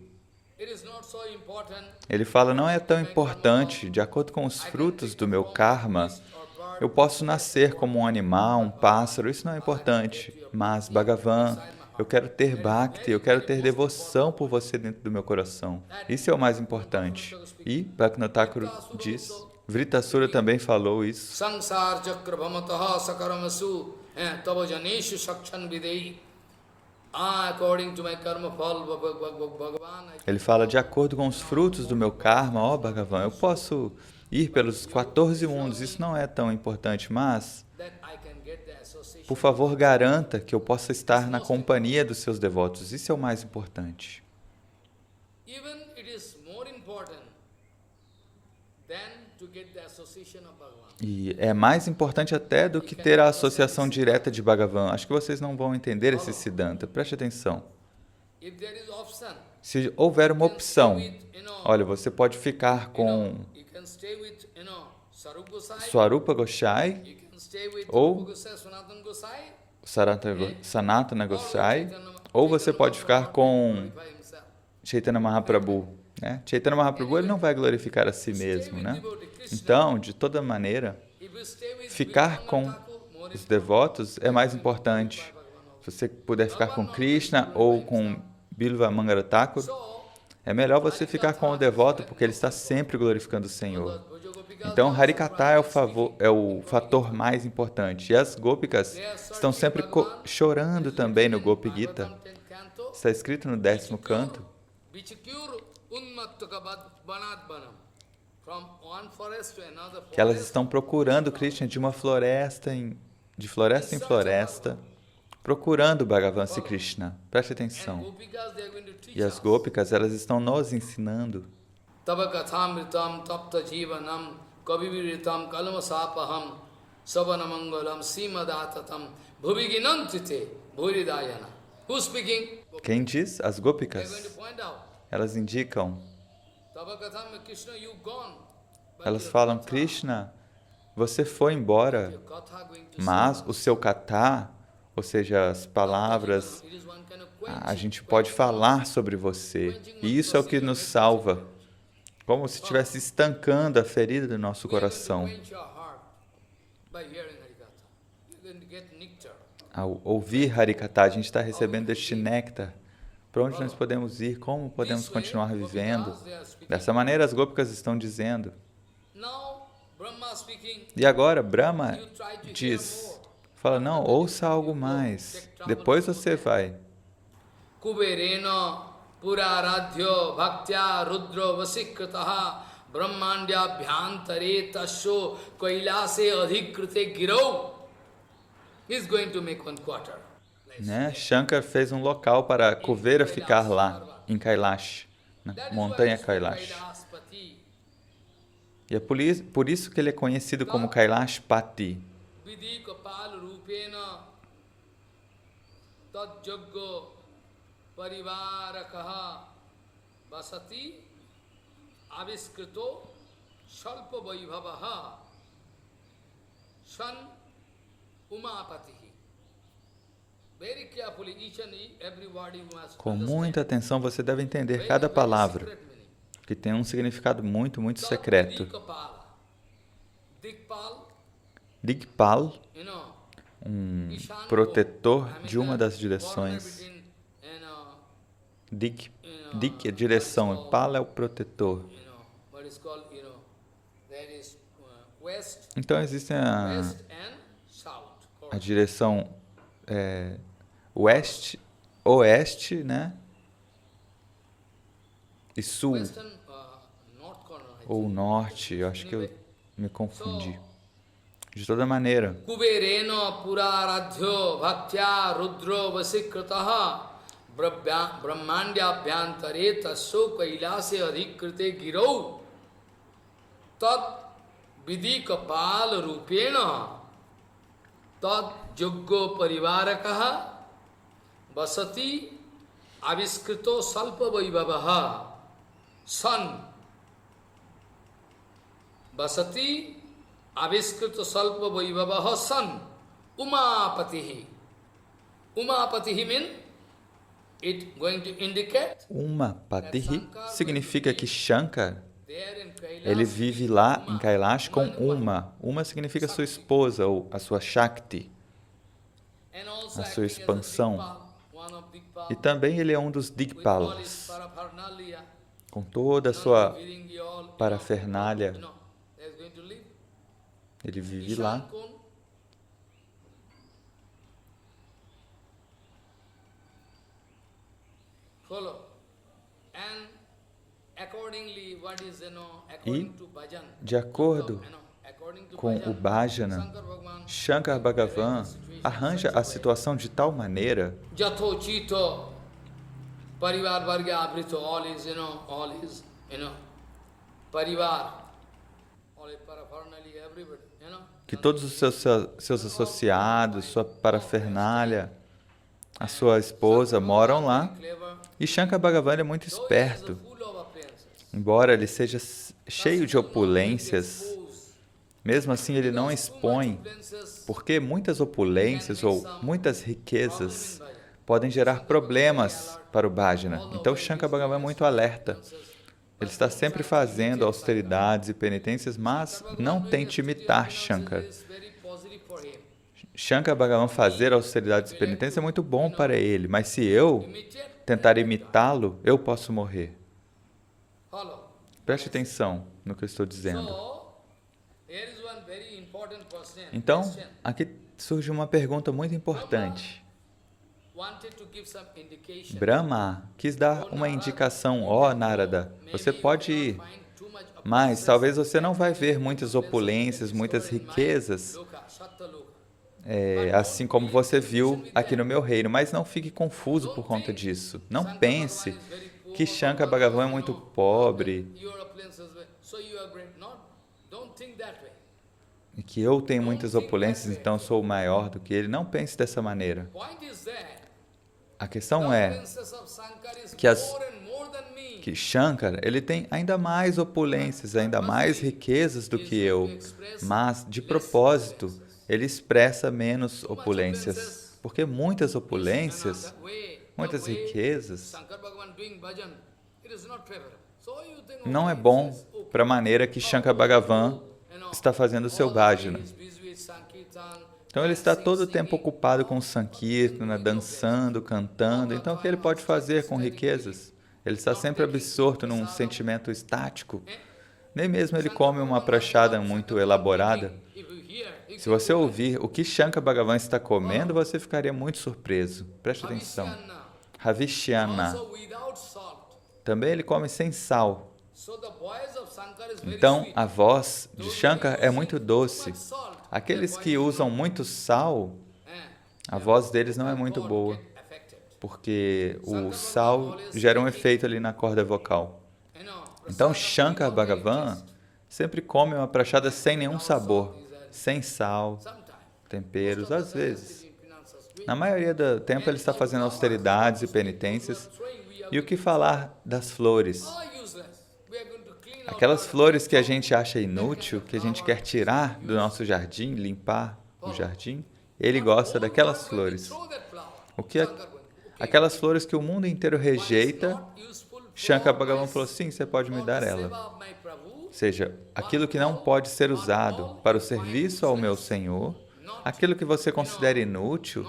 Ele fala, não é tão importante, de acordo com os frutos do meu karma, eu posso nascer como um animal, um pássaro, isso não é importante. Mas, Bhagavan, eu quero ter bhakti, eu quero ter devoção por você dentro do meu coração. Isso é o mais importante. E Bhaktivinoda Thakur diz, Vritasura também falou isso. Sansar chakra bhamataha sakaramasu tava janeshu sakshan videi. Ele fala, de acordo com os frutos do meu karma, ó Bhagavan, eu posso ir pelos 14 mundos, isso não é tão importante, mas, por favor, garanta que eu possa estar na companhia dos seus devotos, isso é o mais importante. E é mais importante até do que ter a associação direta de Bhagavan. Acho que vocês não vão entender esse Siddhanta. Preste atenção. Se houver uma opção, olha, você pode ficar com Swarupa Gosai ou Sanatana Gosai, ou você pode ficar com Chaitanya Mahaprabhu. Né? Chaitanya Mahaprabhu ele não vai glorificar a si mesmo, né? Então, de toda maneira, ficar com os devotos é mais importante. Se você puder ficar com Krishna ou com Bilva Mangala Thakur, é melhor você ficar com o devoto, porque ele está sempre glorificando o Senhor. Então, Harikatha é o fator mais importante. E as Gopikas estão sempre chorando também no Gopi Gita. Está escrito no 10º canto. Que elas estão procurando Krishna de uma floresta em floresta, procurando Bhagavan Sri Krishna. Preste atenção. E as Gopikas, elas estão nos ensinando. Quem diz? As Gopikas. Elas indicam. Elas falam, Krishna, você foi embora, mas o seu katha, ou seja, as palavras, a gente pode falar sobre você. E isso é o que nos salva, como se estivesse estancando a ferida do nosso coração. Ao ouvir Harikatha, a gente está recebendo este néctar. Para onde nós podemos ir? Como podemos continuar vivendo? Dessa maneira, as Gopikas estão dizendo. E agora, Brahma diz, fala, não, ouça algo mais. Depois você vai. Kuberena puraradhya bhaktya rudra vasikrataha brahmandya bhyantare tasyo kailase adhikrite girau. He's going to make one quarter. Né? Shankar fez um local para Kuvera ficar lá, em Kailash, na montanha Kailash. E é por isso que ele é conhecido como Kailashpati. Vidhi Kapal Rupena Tad Jaggo Parivarakaha Vasati Aviskrito Shalpa Vaibhavaha Shan Umapatihi. Very carefully, each and every word you must Com understand. muita atenção você deve entender cada palavra, que tem um significado muito, muito secreto. Digpal, um protetor de uma das direções. Dig é direção, Pala é o protetor. Então existem a direção oeste, né? E sul, ou norte, eu acho que eu me confundi. De toda maneira, Kuberena Puraradhyo Bhaktya Rudro Vasikrataha Brahmandya Bhyantare Tasso Kailase Adhikrite Girau Tat Vidhi Kapal Rupena Tat Joggo Parivarakaha Vasati Aviskrito Salpa Vaibhavaha San Vasati Aviskrito Salpa Vaibhavaha San Umapatihi. Umapatihi means it going to indicate Umapatihi significa que Shankar, ele vive lá em Kailash com Uma. Uma significa sua esposa, ou a sua Shakti, a sua expansão. E também ele é um dos Digpalas, com toda a sua parafernália. Ele vive lá. E, de acordo com o Bhajana, Shankar Bhagavan arranja a situação de tal maneira que todos os seus associados, sua parafernália, a sua esposa moram lá. E Shankar Bhagavan é muito esperto. Embora ele seja cheio de opulências, mesmo assim ele não expõe, porque muitas opulências ou muitas riquezas podem gerar problemas para o bhajana. Então Shankar Bhagavan é muito alerta. Ele está sempre fazendo austeridades e penitências, mas não tente imitar Shankar. Shankar Bhagavan fazer austeridades e penitências é muito bom para ele, mas se eu tentar imitá-lo, eu posso morrer. Preste atenção no que eu estou dizendo. Então, aqui surge uma pergunta muito importante. Brahma quis dar uma indicação, ó Narada, você pode ir, mas talvez você não vai ver muitas opulências, muitas riquezas, assim como você viu aqui no meu reino, mas não fique confuso por conta disso. Não pense que Shankar Bhagavan é muito pobre e que eu tenho muitas opulências, então sou maior do que ele. Não pense dessa maneira. A questão é que Shankar, ele tem ainda mais opulências, ainda mais riquezas do que eu, mas, de propósito, ele expressa menos opulências, porque muitas opulências, muitas riquezas, não é bom para a maneira que Shankar Bhagavan está fazendo o seu bhajana. Então ele está todo o tempo ocupado com Sankirtana, dançando, cantando. Então o que ele pode fazer com riquezas? Ele está sempre absorto num sentimento estático. Nem mesmo ele come uma prashada muito elaborada. Se você ouvir o que Shankar Bhagavan está comendo, você ficaria muito surpreso. Preste atenção. Havishyana. Também ele come sem sal. Então, a voz de Shankar é muito doce. Aqueles que usam muito sal, a voz deles não é muito boa, porque o sal gera um efeito ali na corda vocal. Então, Shankar Bhagavan sempre come uma prachada sem nenhum sabor, sem sal, temperos, às vezes. Na maioria do tempo ele está fazendo austeridades e penitências. E o que falar das flores? Aquelas flores que a gente acha inútil, que a gente quer tirar do nosso jardim, limpar o jardim, ele gosta daquelas flores. Aquelas flores que o mundo inteiro rejeita, Shankara Bhagavan falou, sim, você pode me dar ela. Ou seja, aquilo que não pode ser usado para o serviço ao meu Senhor, aquilo que você considera inútil,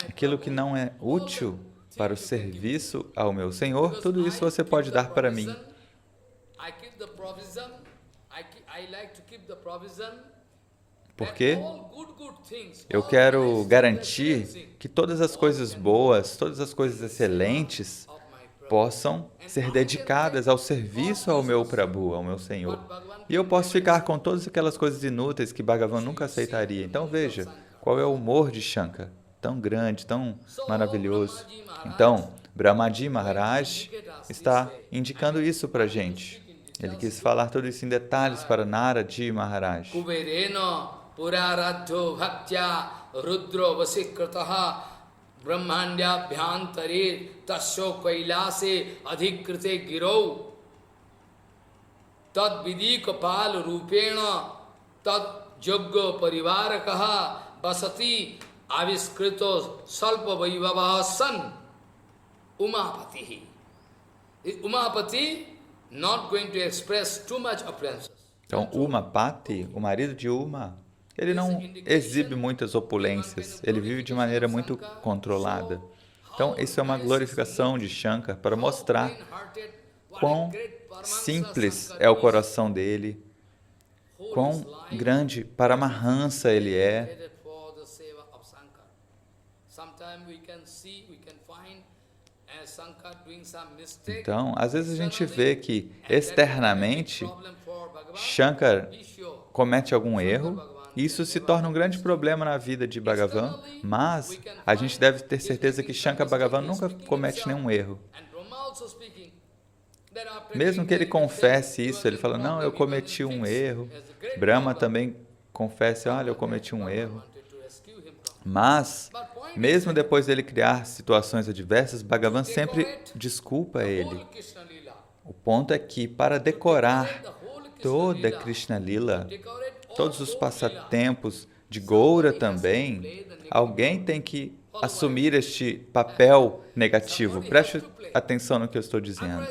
aquilo que não é útil para o serviço ao meu Senhor, tudo isso você pode dar para mim. Porque eu quero garantir que todas as coisas boas, todas as coisas excelentes possam ser dedicadas ao serviço ao meu Prabhu, ao meu Senhor. E eu posso ficar com todas aquelas coisas inúteis que Bhagavan nunca aceitaria. Então veja, qual é o humor de Shankara? Tão grande, tão maravilhoso. Então, Brahmaji Maharaj está indicando isso para a gente. Ele quis falar tudo isso em detalhes para Naraji Maharaj. Puraradho bhaktya rudro vasikrataha brahmandya bhyantare tasyo kailase adhikrite girau tad vidika pal rupena tad yogya parivarakaha basati aviskrito salpa vaivavaha san Umapati. Umapati not going to express too much appearances. Então, Umapati, o marido de Uma, ele não exibe muitas opulências, ele vive de maneira muito controlada. Então, isso é uma glorificação de Shankara para mostrar quão simples é o coração dele, quão grande Paramahansa ele é. Então, às vezes a gente vê que externamente Shankara comete algum erro, e isso se torna um grande problema na vida de Bhagavan, mas a gente deve ter certeza que Shankara Bhagavan nunca comete nenhum erro. Mesmo que ele confesse isso, ele fala, não, eu cometi um erro. Brahma também confessa, olha, eu cometi um erro. Mas, mesmo depois dele criar situações adversas, Bhagavan sempre desculpa ele. O ponto é que, para decorar toda Krishna Lila, todos os passatempos de Goura também, alguém tem que assumir este papel negativo. Preste atenção no que eu estou dizendo.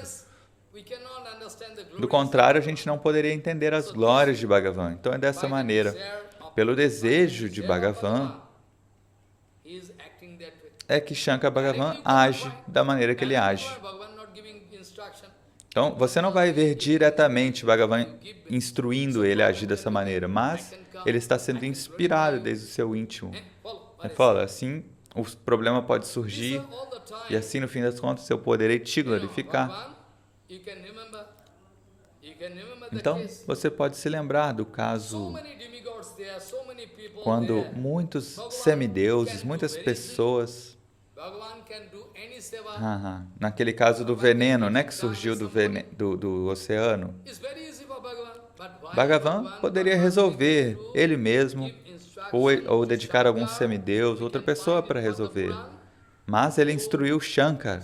Do contrário, a gente não poderia entender as glórias de Bhagavan. Então é dessa maneira. Pelo desejo de Bhagavan, é que Shankara Bhagavan age da maneira que ele age. Então, você não vai ver diretamente Bhagavan instruindo ele a agir dessa maneira, mas ele está sendo inspirado desde o seu íntimo. Ele fala, assim, o problema pode surgir, e assim, no fim das contas, eu poderei te glorificar. Então, você pode se lembrar do caso quando muitos semideuses, muitas pessoas... naquele caso do veneno, né, que surgiu do oceano. Bhagavan poderia resolver ele mesmo, ou dedicar algum semideus, outra pessoa para resolver. Mas ele instruiu Shankara.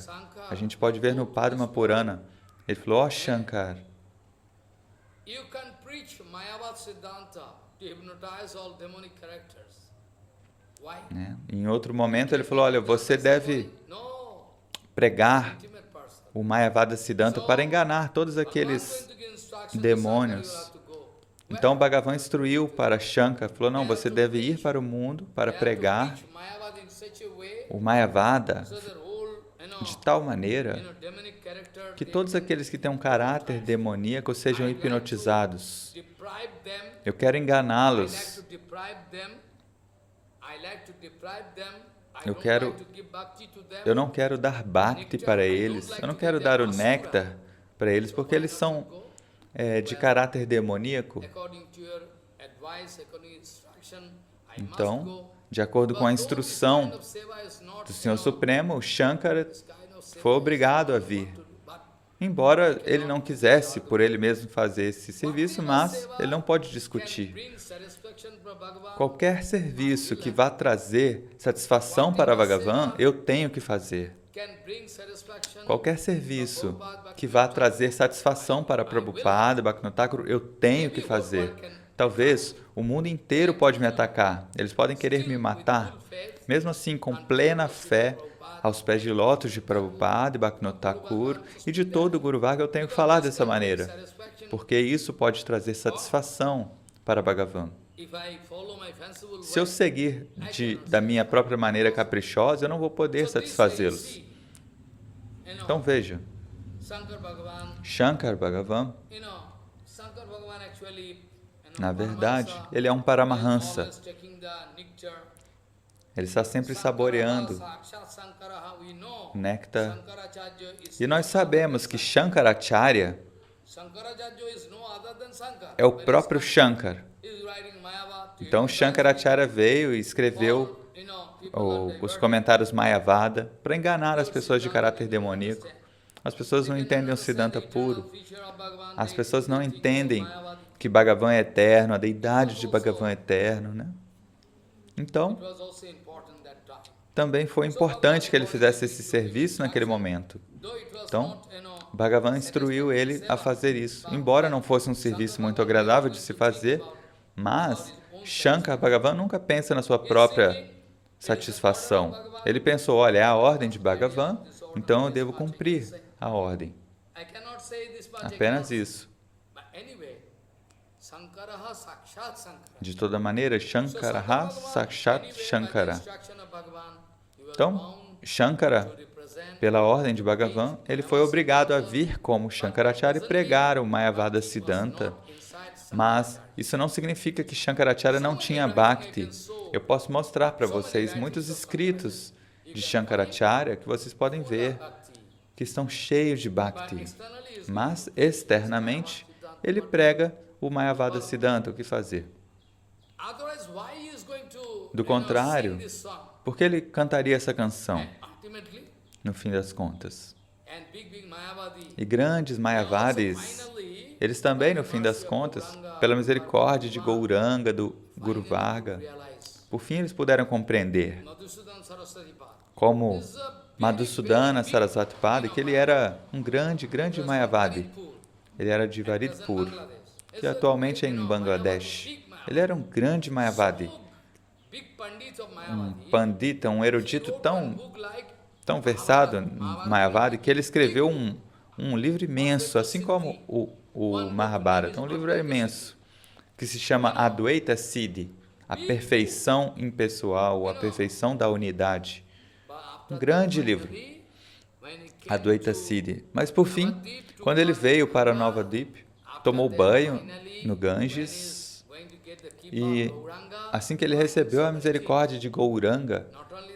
A gente pode ver no Padma Purana. Ele falou, ó Shankara, em outro momento ele falou, olha, você deve pregar o Mayavada Siddhanta para enganar todos aqueles demônios. Então Bhagavan instruiu para Shankara, falou, não, você deve ir para o mundo para pregar o Mayavada de tal maneira que todos aqueles que têm um caráter demoníaco sejam hipnotizados. Eu quero enganá-los. Eu não quero dar bhakti para eles, eu não quero dar o néctar para eles, porque eles são de caráter demoníaco. Então, de acordo com a instrução do Senhor Supremo, Shankara foi obrigado a vir. Embora ele não quisesse por ele mesmo fazer esse serviço, mas ele não pode discutir. Qualquer serviço que vá trazer satisfação para Bhagavan, eu tenho que fazer. Qualquer serviço que vá trazer satisfação para Prabhupada, Bhaktivinoda Thakur, eu tenho que fazer. Talvez o mundo inteiro pode me atacar, eles podem querer me matar. Mesmo assim, com plena fé, aos pés de lótus de Prabhupada e Bhaktivinoda Thakur e de todo o Guru Varga, eu tenho que falar dessa maneira, porque isso pode trazer satisfação para Bhagavan. Se eu seguir da minha própria maneira caprichosa, eu não vou poder satisfazê-los. Então veja, Shankar Bhagavan, na verdade, ele é um Paramahansa. Ele está sempre saboreando néctar. E nós sabemos que Shankaracharya é o próprio Shankar. Então, Shankaracharya veio e escreveu os comentários Mayavada para enganar as pessoas de caráter demoníaco. As pessoas não entendem o Siddhanta puro. As pessoas não entendem que Bhagavan é eterno, a deidade de Bhagavan é eterno, né? Então, também foi importante que ele fizesse esse serviço naquele momento. Então, Bhagavan instruiu ele a fazer isso. Embora não fosse um serviço muito agradável de se fazer, mas Shankar Bhagavan nunca pensa na sua própria satisfação. Ele pensou, olha, é a ordem de Bhagavan, então eu devo cumprir a ordem. Apenas isso. De toda maneira, Shankaraha Sakshat Shankara. Então, Shankara, pela ordem de Bhagavan, ele foi obrigado a vir como Shankaracharya e pregar o Mayavada Siddhanta. Mas isso não significa que Shankaracharya não tinha Bhakti. Eu posso mostrar para vocês muitos escritos de Shankaracharya que vocês podem ver, que estão cheios de Bhakti. Mas, externamente, ele prega o Mayavada Siddhanta, o que fazer? Do contrário, por que ele cantaria essa canção, no fim das contas? E grandes Mayavadis, eles também, no fim das contas, pela misericórdia de Gauranga, do Guru Varga, por fim eles puderam compreender, como Madhusudana Saraswati Pada, que ele era um grande Mayavadi. Ele era de Varidpur, que atualmente é em Bangladesh. Ele era um grande Mayavadi, um pandita, um erudito tão versado em Mayavadi, que ele escreveu um livro imenso, assim como o Mahabharata, um livro imenso, que se chama Advaita Siddhi, a perfeição impessoal, a perfeição da unidade. Um grande livro, Advaita Siddhi. Mas, por fim, quando ele veio para Navadvip, tomou banho no Ganges e, assim que ele recebeu a misericórdia de Gauranga,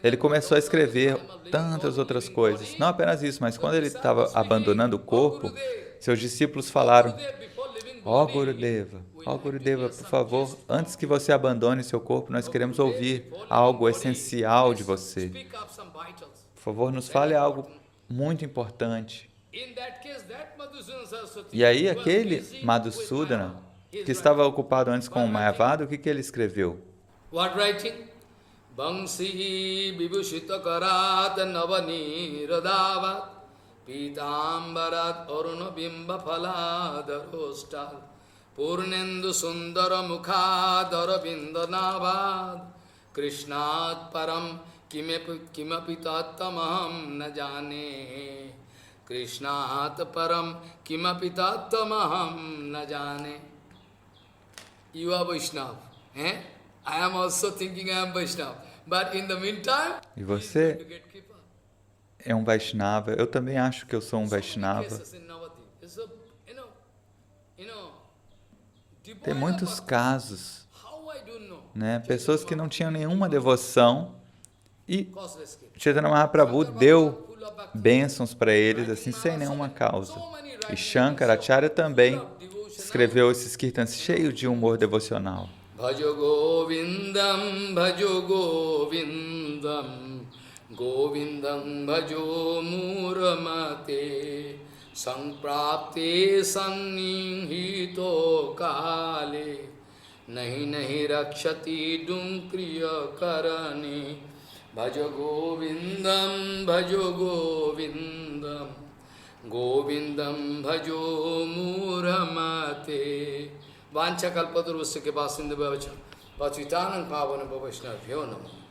ele começou a escrever tantas outras coisas. Não apenas isso, mas quando ele estava abandonando o corpo, seus discípulos falaram, ó Gurudeva, por favor, antes que você abandone seu corpo, nós queremos ouvir algo essencial de você. Por favor, nos fale algo muito importante. E aí, aquele Madhusudana, que estava ocupado antes com o Mayavada, o que ele escreveu? What writing? Bangsi vibhushita karat navani radavat pitambarat aruna bimba phaladharostal purnendu sundara mukhadara bindanavad krishnat param kimapi tattamaham na jane krishnat param kimapi tattamaham na jane. You are Vaishnava, eh? I am also thinking I am Vaishnava. But in the meantime, e você é um Vaishnava. Eu também acho que eu sou um Vaishnava. Tem muitos casos, né? Pessoas que não tinham nenhuma devoção e Chaitanya Mahaprabhu deu bênçãos para eles assim sem nenhuma causa. E Shankaracharya também escreveu esses kirtans cheios de humor devocional. Bhajo Govindam, Govindam Bhajo Muramate संप्राप्ते सन्निहितो काले नहीं नहीं रक्षति डुंक्रिय करणे भज गोविंदम गोविंदम भजो मूढ़मते। वांछा कल्पतरुस्य के पास सिंधु पतितानं पावन वैष्णवभ्यो नमः।